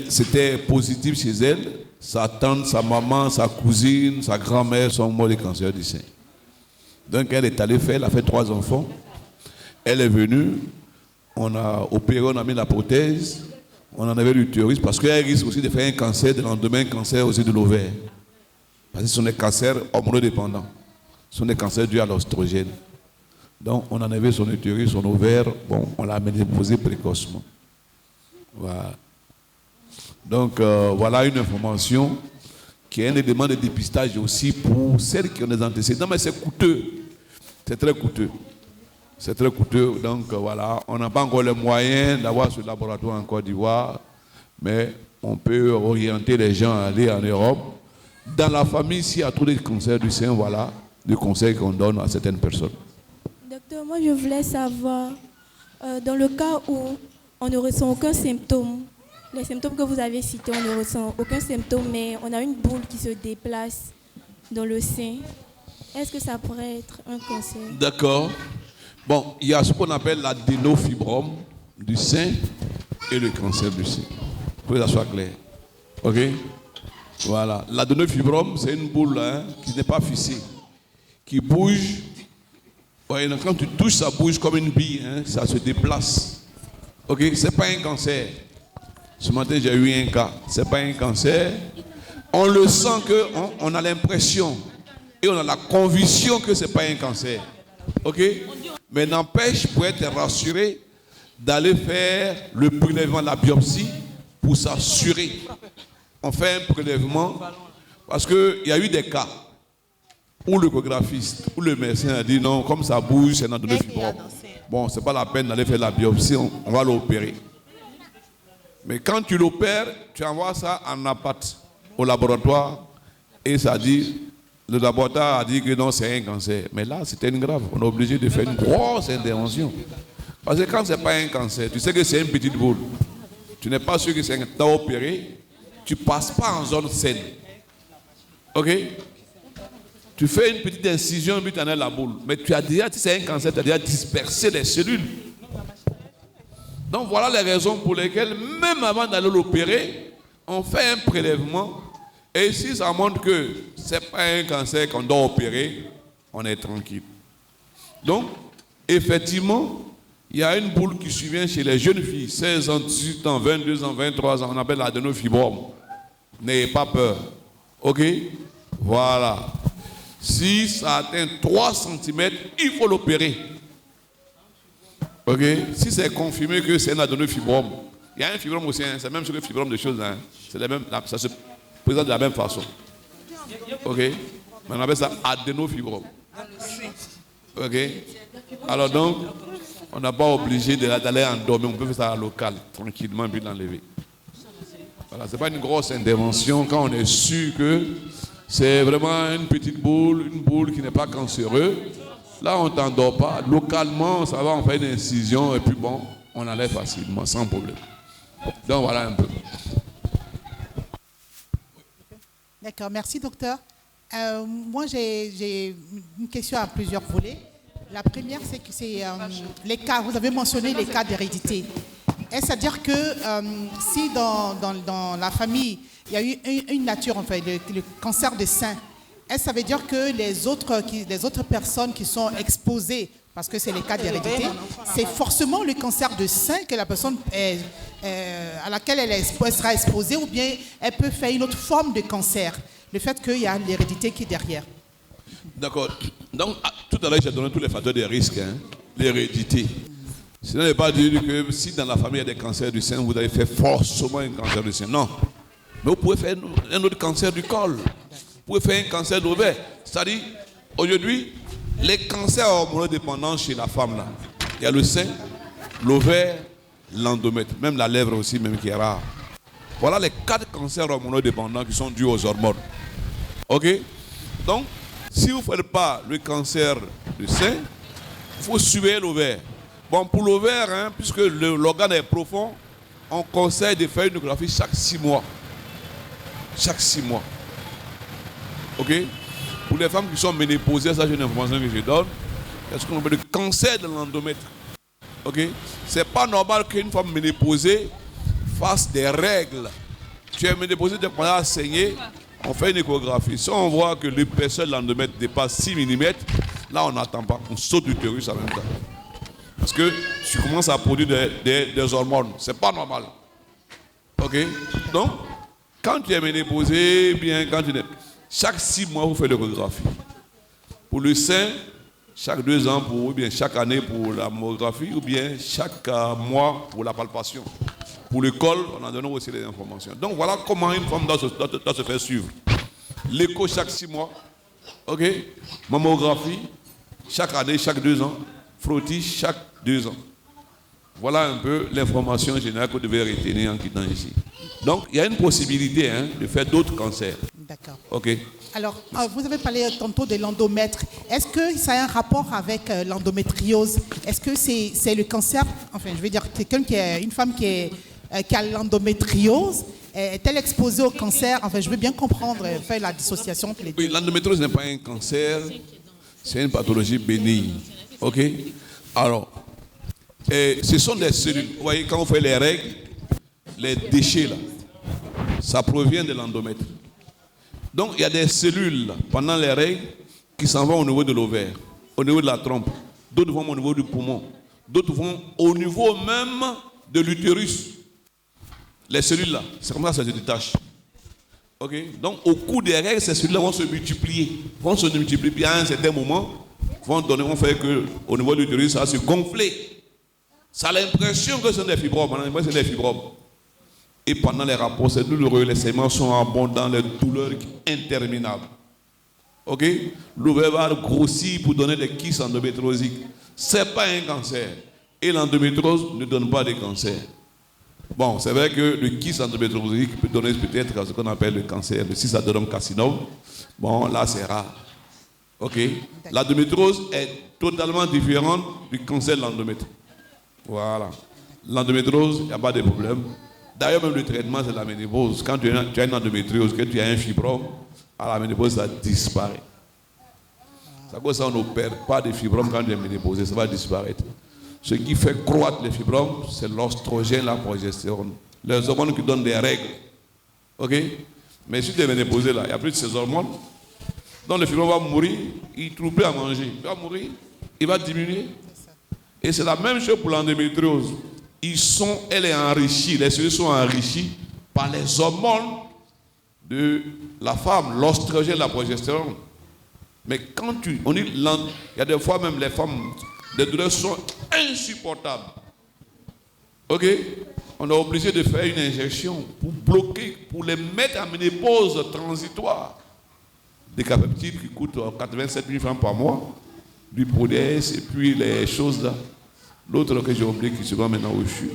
c'était positif chez elle. Sa tante, sa maman, sa cousine, sa grand-mère sont morts de cancer du sein. Donc, elle est allée faire, elle a fait 3 enfants. Elle est venue, on a opéré, on a mis la prothèse, on en avait l'utérus, parce qu'elle risque aussi de faire un cancer, de lendemain, un cancer aussi de l'ovaire. Parce que ce sont des cancers hormonodépendants. Ce sont des cancers dus à l'oestrogène. Donc, on en avait son utérus, son ovaire, bon, on l'a déposé précocement. Voilà. Donc, voilà une information qui est un élément de dépistage aussi pour celles qui ont des antécédents, mais c'est coûteux. C'est très coûteux. C'est très coûteux. Donc, voilà, on n'a pas encore les moyens d'avoir ce laboratoire en Côte d'Ivoire, mais on peut orienter les gens à aller en Europe. Dans la famille, s'il y a tous les cancers du sein, voilà, le conseil qu'on donne à certaines personnes. Docteur, moi je voulais savoir, dans le cas où on ne ressent aucun symptôme, les symptômes que vous avez cités, on ne ressent aucun symptôme, mais on a une boule qui se déplace dans le sein. Est-ce que ça pourrait être un cancer? D'accord. Bon, il y a ce qu'on appelle l'adénofibrome du sein et le cancer du sein. Pour que ça soit clair. OK? Voilà. L'adénofibrome, c'est une boule hein, qui n'est pas fixée, qui bouge. Ouais, quand tu touches, ça bouge comme une bille, hein, ça se déplace. Ok, c'est pas un cancer. Ce matin, j'ai eu un cas. C'est pas un cancer. On le sent que on a l'impression et on a la conviction que c'est pas un cancer. Ok, mais n'empêche, pour être rassuré, d'aller faire le prélèvement, la biopsie, pour s'assurer. On fait un prélèvement parce qu'il y a eu des cas où l'échographiste ou le médecin a dit non, comme ça bouge, c'est un adénofibrome. Bon, c'est pas la peine d'aller faire la biopsie, on va l'opérer. Mais quand tu l'opères, tu envoies ça en appart au laboratoire et ça dit, le laboratoire a dit que non, c'est un cancer. Mais là, c'était une grave. On est obligé de faire une grosse intervention. Parce que quand ce n'est pas un cancer, tu sais que c'est une petite boule. Tu n'es pas sûr que c'est un cancer. Tu as opéré, tu ne passes pas en zone saine. Ok? Tu fais une petite incision, puis tu en as la boule. Mais tu as déjà, si c'est un cancer, tu as déjà dispersé les cellules. Donc voilà les raisons pour lesquelles, même avant d'aller l'opérer, on fait un prélèvement. Et si ça montre que ce n'est pas un cancer qu'on doit opérer, on est tranquille. Donc, effectivement, il y a une boule qui survient chez les jeunes filles, 16 ans, 18 ans, 22 ans, 23 ans, on appelle l'adénofibrome. N'ayez pas peur. Ok? Voilà. Si ça atteint 3 cm, il faut l'opérer. Ok? Si c'est confirmé que c'est un adénofibrome, il y a un fibrome aussi, hein, c'est même sur le fibrome de choses, hein, c'est les mêmes, ça se présente de la même façon. Ok? Mais on appelle ça adénofibrome. Ok? Alors donc, on n'a pas obligé d'aller endormir, on peut faire ça à local, tranquillement, puis l'enlever. Voilà, ce n'est pas une grosse intervention quand on est sûr que c'est vraiment une petite boule, une boule qui n'est pas cancéreuse. Là, on ne t'endort pas. Localement, ça va, on fait une incision et puis bon, on enlève facilement, sans problème. Donc voilà un peu. D'accord, merci docteur. Moi, j'ai une question à plusieurs volets. La première, c'est que c'est les cas, vous avez mentionné les cas d'hérédité. Est-ce à dire que si dans la famille, il y a eu une nature, enfin, le cancer de sein, est-ce que ça veut dire que les autres personnes qui sont exposées, parce que c'est les cas d'hérédité, c'est forcément le cancer de sein que la personne à laquelle elle sera exposée, ou bien elle peut faire une autre forme de cancer, le fait qu'il y a l'hérédité qui est derrière. D'accord. Donc, tout à l'heure, j'ai donné tous les facteurs de risque, hein, l'hérédité. Ce n'est pas dire que si dans la famille il y a des cancers du sein, vous allez faire forcément un cancer du sein. Non. Mais vous pouvez faire un autre cancer du col. Vous pouvez faire un cancer d'ovaire. C'est-à-dire, aujourd'hui, les cancers hormonodépendants chez la femme, là, il y a le sein, l'ovaire, l'endomètre, même la lèvre aussi, même qui est rare. Voilà les 4 cancers hormonodépendants qui sont dus aux hormones. Ok? Donc, si vous ne faites pas le cancer du sein, il faut suivre l'ovaire. Bon, pour l'ovaire, hein, puisque l'organe est profond, on conseille de faire une échographie chaque 6 mois. Chaque 6 mois. Ok? Pour les femmes qui sont ménopausées, ça c'est une information que je donne. Est-ce qu'on appelle le cancer de l'endomètre? Ok? C'est pas normal qu'une femme ménopausée fasse des règles. Tu es ménopausée, tu es pendant à saigner, on fait une échographie. Si on voit que l'épaisseur de l'endomètre dépasse 6 mm, là on n'attend pas, on saute l'utérus en même temps. Parce que tu commences à produire des hormones. C'est pas normal. Ok? Donc, quand tu es ménopausé, bien quand tu es... Chaque 6 mois, vous faites l'échographie. Pour le sein, chaque 2 ans, ou bien chaque année pour la mammographie, ou bien chaque mois pour la palpation. Pour le col, on en donne aussi des informations. Donc voilà comment une femme doit se faire suivre. L'écho chaque 6 mois. Ok? Mammographie, chaque année, chaque 2 ans. Frottis chaque 2 ans. Voilà un peu l'information générale que vous devez retenir en quittant ici. Donc, il y a une possibilité de faire d'autres cancers. D'accord. Ok. Alors, vous avez parlé tantôt de l'endomètre. Est-ce que ça a un rapport avec l'endométriose? Est-ce que c'est le cancer? Enfin, je veux dire, une femme qui a l'endométriose, est-elle exposée au cancer? Enfin, je veux bien comprendre, faire la dissociation entre les deux. Oui, l'endométriose n'est pas un cancer, c'est une pathologie bénigne. Ok? Alors, ce sont des cellules. Vous voyez, quand on fait les règles, les déchets là, ça provient de l'endomètre. Donc, il y a des cellules pendant les règles qui s'en vont au niveau de l'ovaire, au niveau de la trompe. D'autres vont au niveau du poumon. D'autres vont au niveau même de l'utérus. Les cellules là, c'est comme ça que ça se détache. Ok? Donc, au cours des règles, ces cellules-là vont se multiplier. Puis à un certain moment, vont faire que au niveau de l'utérus, ça va se gonfler. Ça a l'impression que ce sont des fibromes. C'est des fibromes. Et pendant les rapports, c'est douloureux. Les saignements sont abondants, les douleurs interminables. Ok? L'ovaire va grossir pour donner des kystes endométriosiques. Ce n'est pas un cancer. Et l'endométriose ne donne pas de cancer. Bon, c'est vrai que le kyste endométriosique peut donner peut-être ce qu'on appelle le cancer, le cystadenome carcinome. Bon, là, c'est rare. Ok? L'endométriose est totalement différente du cancer de l'endomètre. Voilà. L'endométriose, il n'y a pas de problème. D'ailleurs, même le traitement, c'est la ménopause. Quand tu as une endométriose, que tu as un fibrome, à la ménopause, ça disparaît. C'est à cause ça, on n'opère pas de fibromes quand tu es ménopausé, ça va disparaître. Ce qui fait croître les fibromes, c'est l'oestrogène, la progestérone. Les hormones qui donnent des règles. Ok? Mais si tu es ménopausé, là, il n'y a plus de ces hormones. Donc le fibrome va mourir, il ne trouve plus à manger. Il va mourir, il va diminuer. Et c'est la même chose pour l'endométriose. Elle est enrichie, les cellules sont enrichies par les hormones de la femme, l'oestrogène, la progestérone. Mais quand on dit, il y a des fois même les femmes, les douleurs sont insupportables. Ok? On est obligé de faire une injection pour bloquer, pour les mettre en ménopause transitoire. Des capeptides qui coûtent 87 000 francs par mois, du Prodès et puis les choses là. L'autre que j'ai oublié qui se voit maintenant au CHU.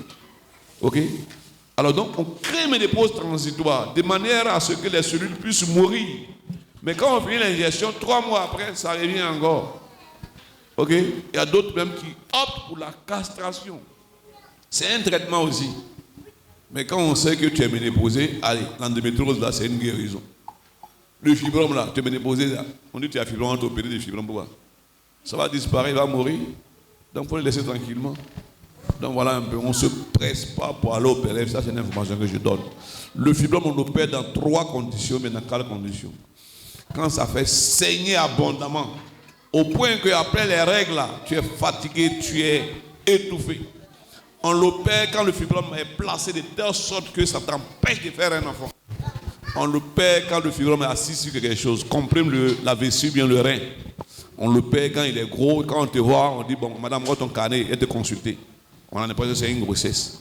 Ok? Alors donc, on crée une ménopause transitoire de manière à ce que les cellules puissent mourir. Mais quand on fait l'injection, 3 mois après, ça revient encore. Ok? Il y a d'autres même qui optent pour la castration. C'est un traitement aussi. Mais quand on sait que tu es ménopausé, allez, l'endométriose là, c'est une guérison. Le fibrome là, tu es ménopausé là, on dit que tu as fibrome, on t'a opéré des fibromes, pourquoi? Ça va disparaître, il va mourir. Donc il faut le laisser tranquillement. Donc voilà un peu, on ne se presse pas pour aller opérer, ça c'est une information que je donne. Le fibrome, on opère dans 3 conditions, mais dans quelles conditions? Quand ça fait saigner abondamment, au point qu'après les règles, là, tu es fatigué, tu es étouffé. On l'opère quand le fibrome est placé de telle sorte que ça t'empêche de faire un enfant. On l'opère quand le fibrome est assis sur quelque chose, comprime la vessie, bien le rein. On l'opère quand il est gros, quand on te voit, on dit, bon, madame, moi ton carnet et te consulter. On en est pas, c'est une grossesse.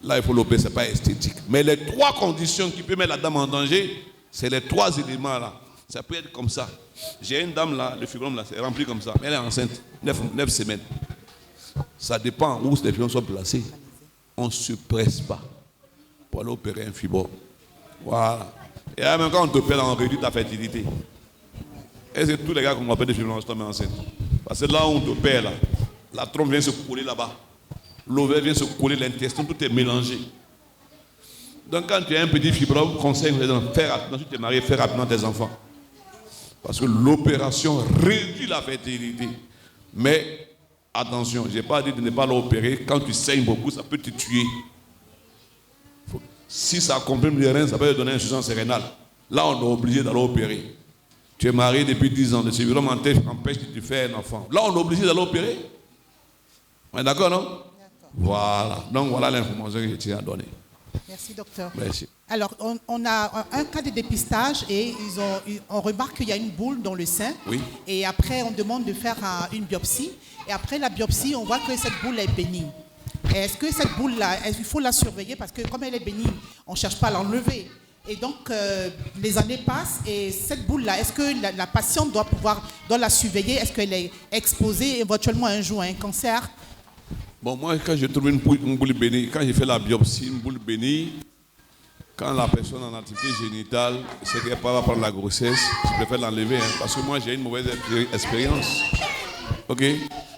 Là, il faut l'opérer, ce n'est pas esthétique. Mais les 3 conditions qui peuvent mettre la dame en danger, c'est les 3 éléments là. Ça peut être comme ça. J'ai une dame là, le fibrome là, c'est rempli comme ça. Mais elle est enceinte, 9 semaines. Ça dépend où les fibromes sont placés. On ne se presse pas pour aller opérer un fibrome. Voilà. Et là, même quand on t'opère, on réduit ta fertilité. Et c'est tous les gars qu'on appelle des fibromes tombent enceintes. Parce que là où on t'opère, là, la trompe vient se coller là-bas. L'ovaire vient se coller, l'intestin, tout est mélangé. Donc quand tu as un petit fibrome, conseil, faire rapidement, si tu es marié, fais rapidement tes enfants. Parce que l'opération réduit la fertilité. Mais attention, je n'ai pas dit de ne pas l'opérer. Quand tu saignes beaucoup, ça peut te tuer. Si ça comprime les reins, ça peut te donner une insuffisance rénale. Là, on est obligé d'aller opérer. Tu es marié depuis 10 ans, le fibrome empêche que tu fasses un enfant. Là, on est obligé d'aller opérer. On est d'accord, non? D'accord. Voilà. Donc, voilà l'information que je tiens à donner. Merci, docteur. Merci. Alors, on a un cas de dépistage et on remarque qu'il y a une boule dans le sein. Oui. Et après, on demande de faire une biopsie. Et après la biopsie, on voit que cette boule est bénigne. Est-ce que cette boule-là, il faut la surveiller parce que comme elle est bénigne, on ne cherche pas à l'enlever. Et donc, les années passent et cette boule-là, est-ce que la patiente doit la surveiller? Est-ce qu'elle est exposée éventuellement un jour à un cancer? Bon, moi, quand je trouve une boule bénie, quand j'ai fait la biopsie, une boule bénie, quand la personne en activité génitale, c'est qu'elle va prendre la grossesse, je préfère l'enlever, hein, parce que moi, j'ai une mauvaise expérience. Ok?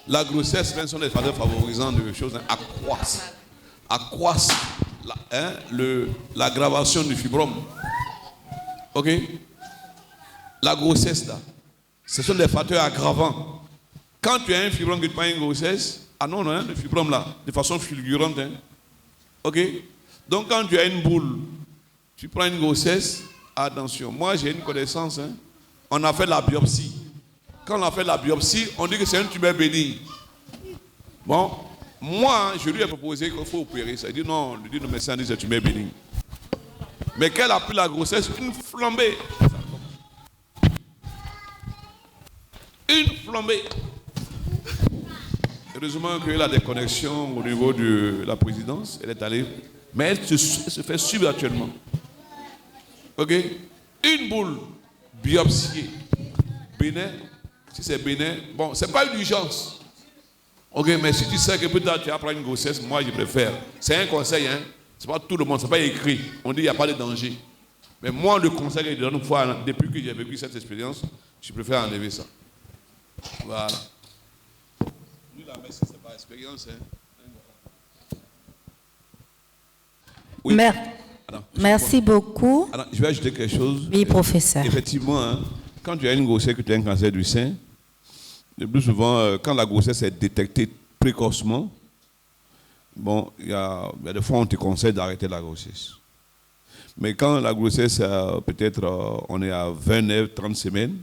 La grossesse, ce sont des facteurs favorisants de choses, hein, accroissent l'aggravation du fibrome. Ok? La grossesse, là, ce sont des facteurs aggravants. Quand tu as un fibrome qui te prend une grossesse, ah non, non, le fibrome là, de façon fulgurante. Hein. Ok? Donc quand tu as une boule, tu prends une grossesse, Attention, moi j'ai une connaissance. Hein. On a fait la biopsie. Quand on a fait la biopsie, on dit que c'est un tumeur béni. Bon, moi, je lui ai proposé qu'il faut opérer ça. Il dit non, le médecin dit que c'est un tumeur béni. Mais qu'elle a pris la grossesse, une flambée. Une flambée. Heureusement qu'elle a des connexions au niveau de la présidence. Elle est allée. Mais elle se fait suivre actuellement. Ok? Une boule biopsiée. Bénin. Si c'est bénin, bon, c'est pas une urgence. Ok, mais si tu sais que peut-être tu vas prendre une grossesse, moi je préfère. C'est un conseil, hein. C'est pas tout le monde, c'est pas écrit. On dit qu'il n'y a pas de danger. Mais moi, le conseil que je donne une fois, depuis que j'ai vécu cette expérience, je préfère enlever ça. Voilà. Lui, la médecine, c'est pas expérience, hein. Oui. Merci beaucoup. Alors, je vais ajouter quelque chose. Oui, professeur. Effectivement, hein, quand tu as une grossesse, que tu as un cancer du sein, le plus souvent, quand la grossesse est détectée précocement, bon, il y a des fois on te conseille d'arrêter la grossesse. Mais quand la grossesse, peut-être, on est à 29, 30 semaines,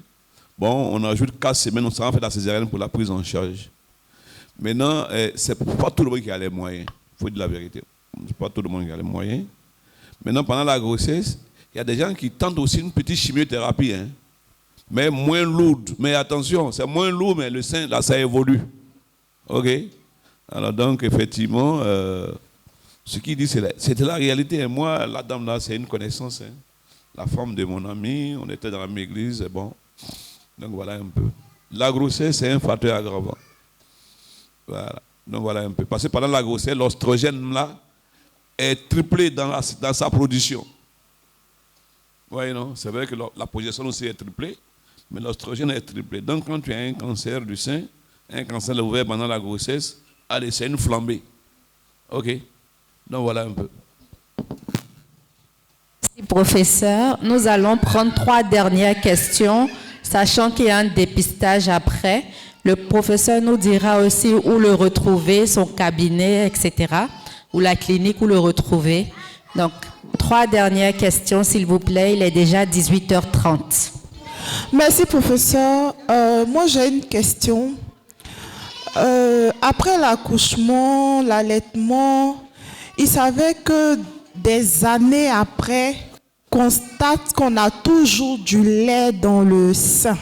bon, on ajoute 4 semaines, on s'en fait la césarienne pour la prise en charge. Maintenant, c'est pas tout le monde qui a les moyens, il faut dire la vérité. C'est pas tout le monde qui a les moyens. Maintenant, pendant la grossesse, il y a des gens qui tentent aussi une petite chimiothérapie, hein, mais moins lourde. Mais attention, c'est moins lourd, mais le sein, là, ça évolue. OK? Alors donc, effectivement, ce qu'il dit, c'était la réalité. Et moi, la dame là, c'est une connaissance. Hein. La femme de mon ami, on était dans la même église, et bon. Donc voilà un peu. La grossesse, c'est un facteur aggravant. Voilà. Donc voilà un peu. Parce que pendant la grossesse, l'oestrogène là est triplé dans sa production. Vous voyez, non? C'est vrai que la projection aussi est triplée, mais l'oestrogène est triplé. Donc quand tu as un cancer du sein, un cancer de l'ovaire pendant la grossesse, allez, c'est une flambée. OK? Donc voilà un peu. Merci, professeur. Nous allons prendre 3 dernières questions, sachant qu'il y a un dépistage après. Le professeur nous dira aussi où le retrouver, son cabinet, etc., ou la clinique où le retrouver. Donc, 3 dernières questions, s'il vous plaît. Il est déjà 18h30. Merci, professeur. Moi, j'ai une question. Après l'accouchement, l'allaitement, il s'avère que des années après, on constate qu'on a toujours du lait dans le sein.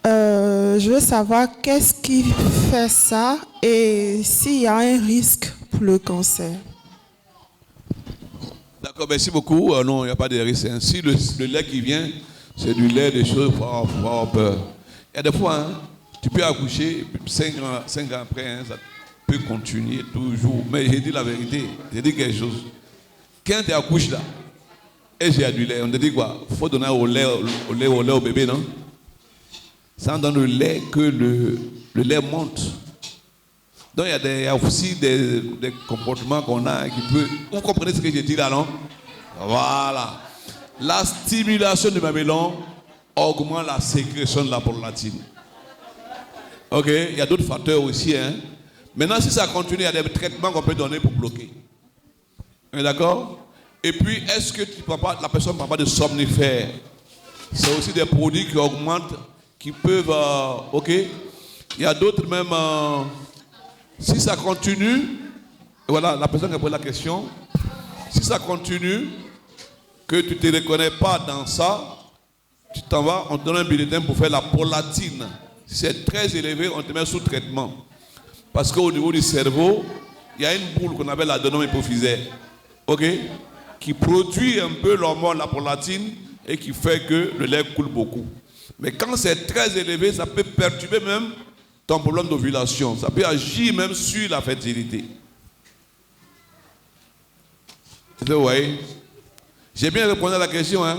Je veux savoir qu'est-ce qui fait ça et s'il y a un risque pour le cancer. D'accord, merci beaucoup. Non, il n'y a pas de risque. Si le lait qui vient, c'est du lait, des choses, il faut avoir peur. Il y a des fois, hein, tu peux accoucher, 5 ans après, hein, ça peut continuer toujours. Mais j'ai dit la vérité, j'ai dit quelque chose. Quand tu accouches là, et j'ai du lait, on te dit quoi? Il faut donner au lait au bébé, non? Ça donne le lait que le lait monte. Donc il y a aussi des comportements qu'on a qui peut... Vous comprenez ce que j'ai dit là, non? Voilà. La stimulation du mamelon augmente la sécrétion de la prolactine. Ok? Il y a d'autres facteurs aussi. Hein? Maintenant, si ça continue, il y a des traitements qu'on peut donner pour bloquer. On est d'accord? Et puis, est-ce que la personne ne prend pas de somnifères? C'est aussi des produits qui augmentent, qui peuvent... ok? Il y a d'autres même... si ça continue, voilà, la personne qui a posé la question, si ça continue, que tu ne te reconnais pas dans ça, tu t'en vas, on te donne un bulletin pour faire la prolactine. Si c'est très élevé, on te met sous traitement. Parce qu'au niveau du cerveau, il y a une boule qu'on appelle l'adénome hypophysaire, ok, qui produit un peu l'hormone, la prolactine, et qui fait que le lait coule beaucoup. Mais quand c'est très élevé, ça peut perturber même ton problème d'ovulation. Ça peut agir même sur la fertilité. Vous voyez? J'ai bien répondu à la question. Hein?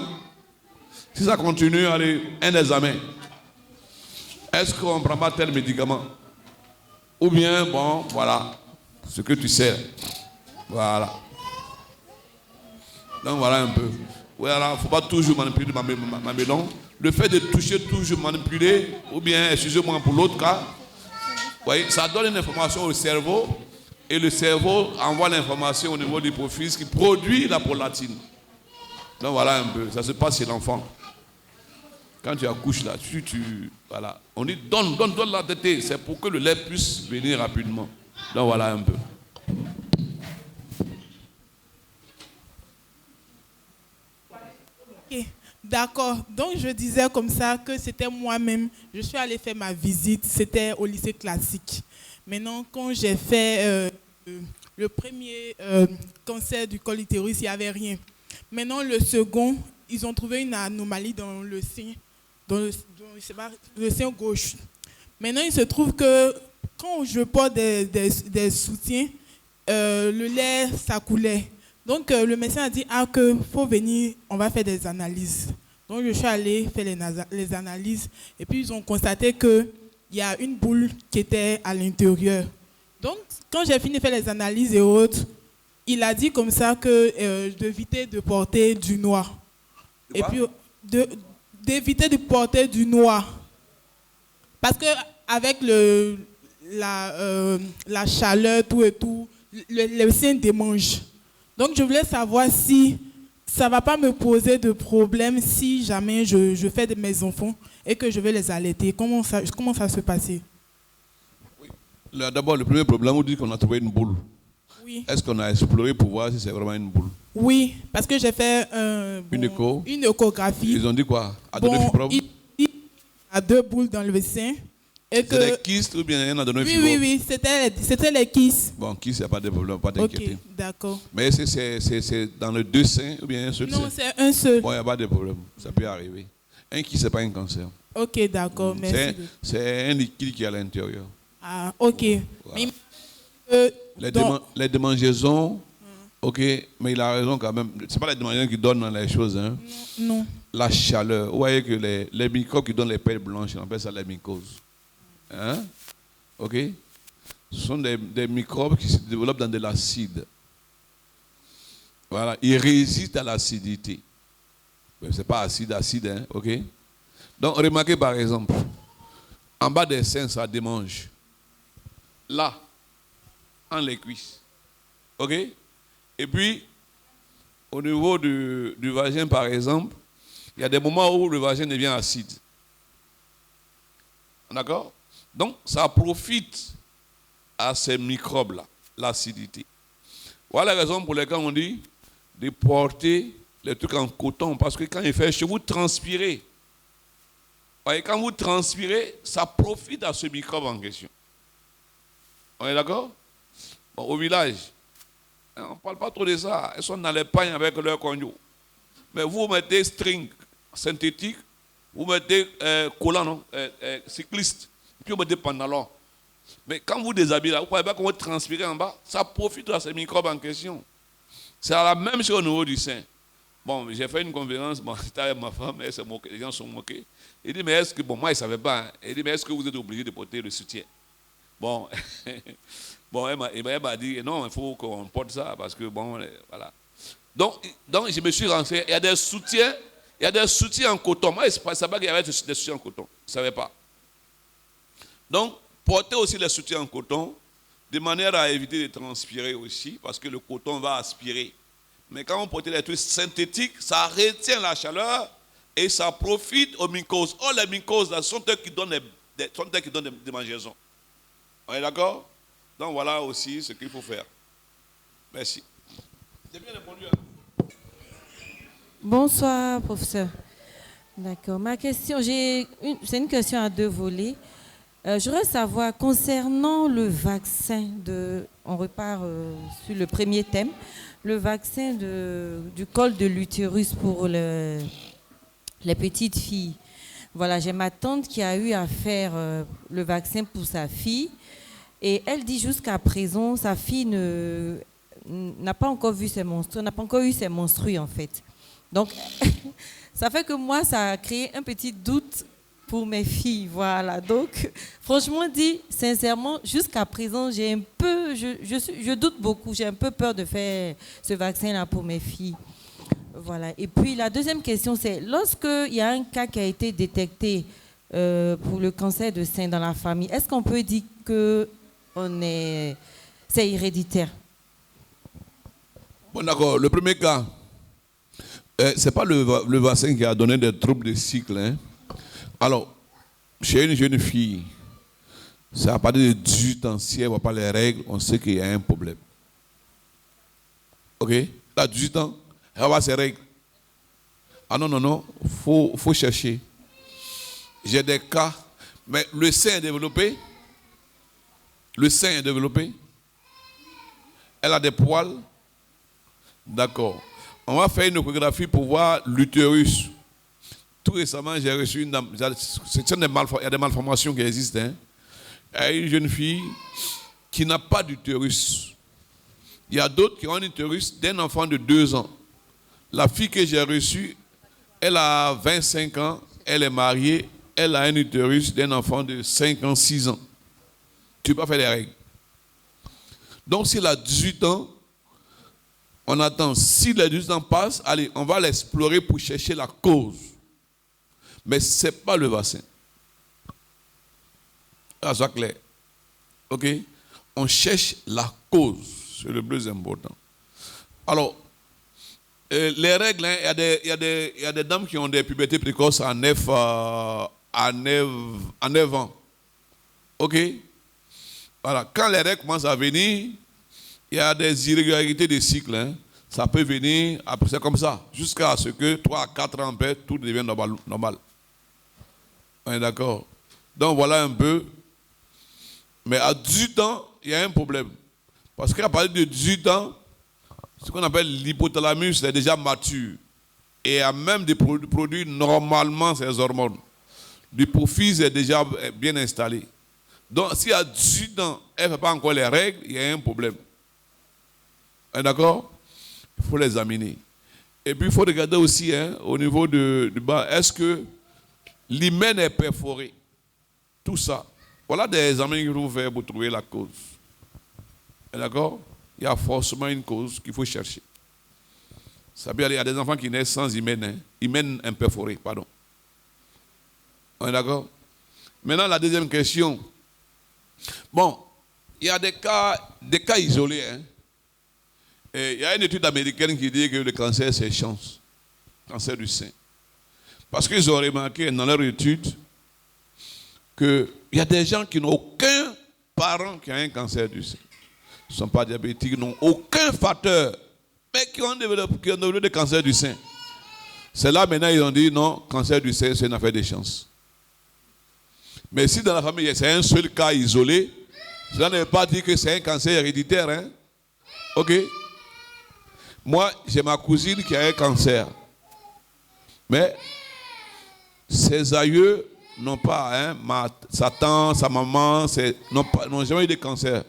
Si ça continue, allez, un examen. Est-ce qu'on ne prend pas tel médicament? Ou bien, bon, voilà, ce que tu sais. Voilà. Donc voilà un peu. Voilà, il ne faut pas toujours manipuler ma mamelon. Le fait de toucher toujours manipuler, ou bien, excusez-moi pour l'autre cas, voyez, ça donne une information au cerveau, et le cerveau envoie l'information au niveau du l'hypophyse qui produit la prolactine. Donc voilà un peu, ça se passe chez l'enfant. Quand tu accouches là, voilà. On dit donne la tétée, c'est pour que le lait puisse venir rapidement. Donc voilà un peu. Ok, d'accord. Donc je disais comme ça que c'était moi-même. Je suis allée faire ma visite, c'était au lycée classique. Maintenant, quand j'ai fait le premier cancer du col utérus, il n'y avait rien. Maintenant, le second, ils ont trouvé une anomalie dans le sein, le sein gauche. Maintenant, il se trouve que quand je porte des soutiens, le lait, ça coulait. Donc, le médecin a dit qu'il faut venir, on va faire des analyses. Donc, je suis allée faire les analyses et puis ils ont constaté qu'il y a une boule qui était à l'intérieur. Donc, quand j'ai fini de faire les analyses et autres, il a dit comme ça que d'éviter de porter du noir. Et puis, d'éviter de porter du noir. Parce qu'avec la chaleur, tout et tout, le sein démange. Donc, je voulais savoir si ça ne va pas me poser de problème si jamais je fais de mes enfants et que je vais les allaiter. Comment ça se passer? Oui. D'abord, le premier problème, on dit qu'on a trouvé une boule. Oui. Est-ce qu'on a exploré pour voir si c'est vraiment une boule? Oui, parce que j'ai fait une échographie. Ils ont dit quoi? Il y a 2 boules dans le sein. C'est des kystes ou bien il y en a donné Oui, oui, c'était les kystes. Bon, kystes, il n'y a pas de problème, pas t'inquiéter. Ok, d'accord. Mais c'est dans les 2 seins ou bien un seul sein? Non, c'est un seul. Bon, il n'y a pas de problème, ça peut arriver. Un kyste, ce n'est pas un cancer. Ok, d'accord, merci. C'est un liquide qui est à l'intérieur. Ah, ok. Voilà. Mais, les démangeaisons, ok, mais il a raison quand même. Ce n'est pas les démangeaisons qui donnent les choses. Hein. Non. La chaleur. Vous voyez que les microbes qui donnent les pelles blanches, on appelle ça les mycoses. Hein? Ok? Ce sont des microbes qui se développent dans de l'acide. Voilà. Ils résistent à l'acidité. Ce n'est pas acide, hein? Ok? Donc, remarquez par exemple, en bas des seins, ça démange. Là, en les cuisses. Ok? Et puis, au niveau du vagin, par exemple, il y a des moments où le vagin devient acide. D'accord? Donc, ça profite à ces microbes-là, l'acidité. Voilà la raison pour laquelle on dit de porter les trucs en coton, parce que quand il fait chaud, vous transpirez. Et quand vous transpirez, ça profite à ce microbe en question. On est d'accord? Bon, au village, on ne parle pas trop de ça. Ils sont dans l'Espagne avec leurs conjoints. Mais vous mettez string synthétique, vous mettez collant, non? Cycliste, puis vous mettez pantalon. Mais quand vous déshabillez là, vous ne croyez pas qu'on va transpirer en bas? Ça profite à ces microbes en question. C'est la même chose au niveau du sein. Bon, j'ai fait une conférence, bon, c'était avec ma femme, elle s'est moquée, les gens sont moqués. Il dit, mais est-ce que, bon, moi, il ne savait pas. Hein. Il dit, mais est-ce que vous êtes obligé de porter le soutien? Bon, bon elle m'a dit, non, il faut qu'on porte ça, parce que, bon, voilà. Donc, je me suis renseigné, il y a des soutiens en coton. Moi, je ne savais pas qu'il y avait des soutiens en coton. Je ne savais pas. Donc, portez aussi les soutiens en coton, de manière à éviter de transpirer aussi, parce que le coton va aspirer. Mais quand on porte les trucs synthétiques, ça retient la chaleur et ça profite aux mycoses. Oh, les mycoses, là, sont elles qui donnent des démangeaisons. On est d'accord? Donc, voilà aussi ce qu'il faut faire. Merci. J'ai bien répondu. Bonsoir, professeur. D'accord. Ma question, c'est une question à 2 volets. Je voudrais savoir, concernant le vaccin, on repart sur le premier thème, le vaccin du col de l'utérus pour les petites filles. Voilà, j'ai ma tante qui a eu à faire le vaccin pour sa fille et elle dit jusqu'à présent, sa fille n'a pas encore vu ses menstrues, n'a pas encore eu ses menstrues en fait. Donc, ça fait que moi, ça a créé un petit doute pour mes filles, voilà. Donc, franchement dit, sincèrement, jusqu'à présent, j'ai un peu, je doute beaucoup, j'ai un peu peur de faire ce vaccin-là pour mes filles. Voilà. Et puis, la deuxième question, c'est, lorsqu'il y a un cas qui a été détecté pour le cancer de sein dans la famille, est-ce qu'on peut dire que c'est héréditaire? Bon, d'accord. Le premier cas, Ce n'est pas le vaccin qui a donné des troubles de cycle. Hein. Alors, chez une jeune fille, c'est à partir de 18 ans, si elle ne voit pas les règles, on sait qu'il y a un problème. Ok? À 18 ans, elle va voir ses règles. Ah non, faut chercher. J'ai des cas, mais le sein est développé. Le sein est développé. Elle a des poils. D'accord. On va faire une échographie pour voir l'utérus. Tout récemment, j'ai reçu une dame. Il y a des malformations qui existent. Hein. Il y a une jeune fille qui n'a pas d'utérus. Il y a d'autres qui ont un utérus d'un enfant de 2 ans. La fille que j'ai reçue, elle a 25 ans, elle est mariée, elle a un utérus d'un enfant de 5 ans, 6 ans. Tu ne peux pas faire des règles. Donc, s'il a 18 ans, on attend. Si les 18 ans passent, allez, on va l'explorer pour chercher la cause. Mais ce n'est pas le vaccin. Ça soit clair. OK? On cherche la cause. C'est le plus important. Alors, les règles, hein, il y a des dames qui ont des pubertés précoces à 9 ans. OK? Voilà. Quand les règles commencent à venir, il y a des irrégularités de cycle. Hein. Ça peut venir, après c'est comme ça, jusqu'à ce que 3 à 4 ans après, tout devient normal. On est d'accord? Donc voilà un peu. Mais à 18 ans, il y a un problème. Parce qu'à partir de 18 ans, ce qu'on appelle l'hypothalamus est déjà mature. Et il y a même des produits normalement ces hormones. L'hypophyse est déjà bien installée. Donc si à 18 ans, elle ne fait pas encore les règles, il y a un problème. D'accord? Il faut l'examiner. Et puis il faut regarder aussi hein, au niveau du bas, est-ce que l'hymen est perforé? Tout ça. Voilà des examens qu'il faut faire pour trouver la cause. D'accord? Il y a forcément une cause qu'il faut chercher. Ça veut dire qu'il y a des enfants qui naissent sans hymen, hein? Hymen imperforé, pardon. On est d'accord? Maintenant, la deuxième question. Bon, il y a des cas isolés. Hein? Et il y a une étude américaine qui dit que le cancer, c'est chance. Cancer du sein. Parce qu'ils ont remarqué dans leur étude qu'il y a des gens qui n'ont aucun parent qui a un cancer du sein. Ils ne sont pas diabétiques, ils n'ont aucun facteur, mais qui ont développé des cancers du sein. C'est là maintenant ils ont dit non, cancer du sein, c'est une affaire de chance. Mais si dans la famille c'est un seul cas isolé, cela ne veut pas dire que c'est un cancer héréditaire. Hein? Ok? Moi, j'ai ma cousine qui a un cancer. Mais ses aïeux n'ont pas, hein, sa tante, sa maman, n'ont jamais eu de cancer.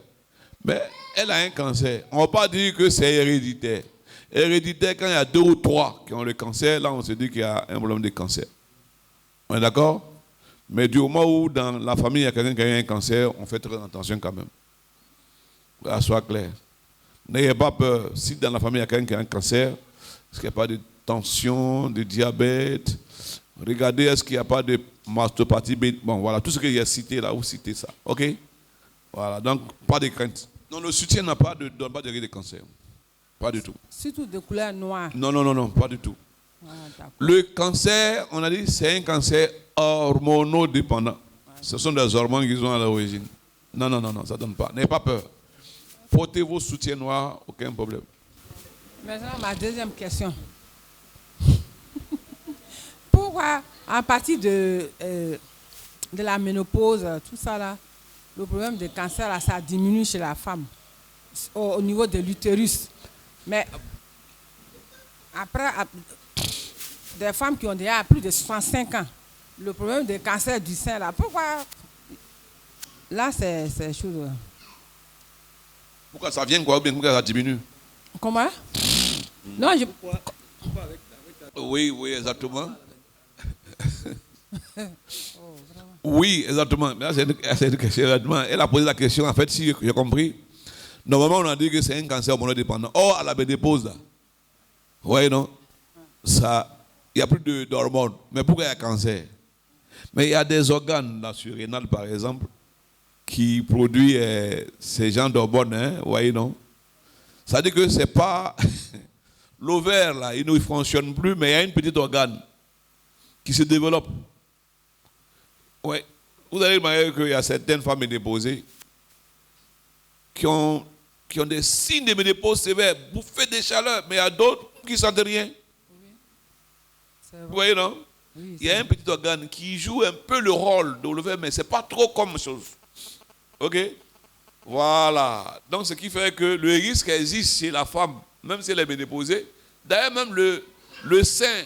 Mais elle a un cancer. On ne va pas dire que c'est héréditaire. Héréditaire, quand il y a 2 ou 3 qui ont le cancer, là on se dit qu'il y a un problème de cancer. On est d'accord? Mais du moment où dans la famille il y a quelqu'un qui a un cancer, on fait très attention quand même. Que ça soit clair. N'ayez pas peur. Si dans la famille il y a quelqu'un qui a un cancer, est-ce qu'il n'y a pas de tension, de diabète? Regardez, est-ce qu'il n'y a pas de mastopathie? Bon, voilà, tout ce que j'ai cité là, vous citez ça. OK? Voilà, donc pas de crainte. Non, le soutien n'a pas de risque de cancer. Pas du tout. Surtout de couleur noire. Non, pas du tout. Le cancer, on a dit, c'est un cancer hormonodépendant. Ce sont des hormones qu'ils ont à l'origine. Non, ça ne donne pas. N'ayez pas peur. Portez vos soutiens noirs, aucun problème. Maintenant, ma deuxième question. Pourquoi, à partir de la ménopause, tout ça là, le problème de cancer, là, ça diminue chez la femme, au niveau de l'utérus. Mais après, des femmes qui ont déjà plus de 65 ans, le problème de cancer du sein, là, pourquoi? Là, c'est chose. Pourquoi ça vient quoi ou bien pourquoi ça diminue? Comment? Non, je... Oui, exactement. Oui, exactement. Mais là, c'est une question. Elle a posé la question, en fait, si j'ai compris. Normalement, on a dit que c'est un cancer hormonodépendant. Or, à la ménopause, là, vous voyez, non? Ça, il n'y a plus d'hormones. Mais pourquoi il y a cancer? Mais il y a des organes, la surrénale, par exemple, qui produisent ces genres d'hormones, hein, vous voyez, non? Ça veut dire que ce n'est pas l'ovaire, là, il ne fonctionne plus, mais il y a une petite organe qui se développe. Ouais. Vous allez remarquer qu'il y a certaines femmes ménopausées qui ont des signes de ménopause sévères, bouffées de chaleur, mais il y a d'autres qui ne sentent rien. Vous voyez, non? Oui, il y a un petit organe qui joue un peu le rôle de l'ovaire, mais ce n'est pas trop comme chose. OK? Voilà. Donc, ce qui fait que le risque existe chez la femme, même si elle est ménopausée. D'ailleurs, même le sein,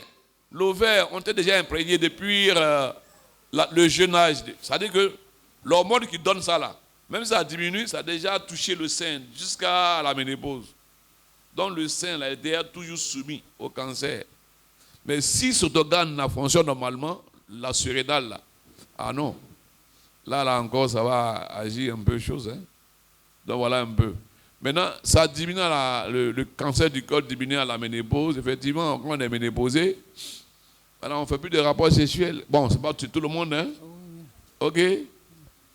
l'ovaire ont été déjà imprégnés depuis le jeune âge. C'est-à-dire que l'hormone qui donne ça là, même si ça diminue, ça a déjà touché le sein jusqu'à la ménopause. Donc le sein là, est déjà toujours soumis au cancer. Mais si cet organe fonctionne normalement, la surrénale là, ah non, là encore ça va agir un peu chose. Hein? Donc voilà un peu. Maintenant, ça diminue le cancer du col diminue à la ménopause. Effectivement, quand on est ménopausé, alors on ne fait plus de rapports sexuels. Bon, c'est pas tout le monde, hein? OK?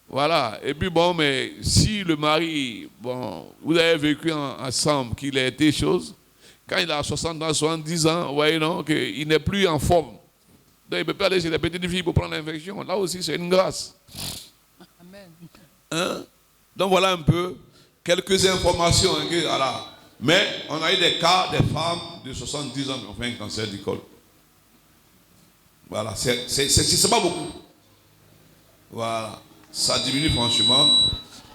Voilà. Et puis bon, mais si le mari, bon, vous avez vécu ensemble, qu'il a été chose, quand il a 60 ans, 70 ans, vous voyez, non, qu'il n'est plus en forme. Donc il ne peut pas aller chez les petites filles pour prendre l'infection. Là aussi, c'est une grâce. Amen. Hein? Donc voilà un peu quelques informations. Hein, voilà. Mais on a eu des cas des femmes de 70 ans qui ont fait un cancer du col. Voilà, c'est pas beaucoup. Voilà, ça diminue franchement.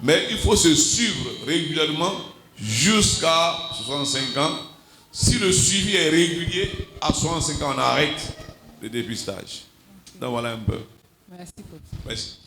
Mais il faut se suivre régulièrement jusqu'à 65 ans. Si le suivi est régulier, à 65 ans, on arrête le dépistage. Donc voilà un peu. Merci beaucoup. Merci.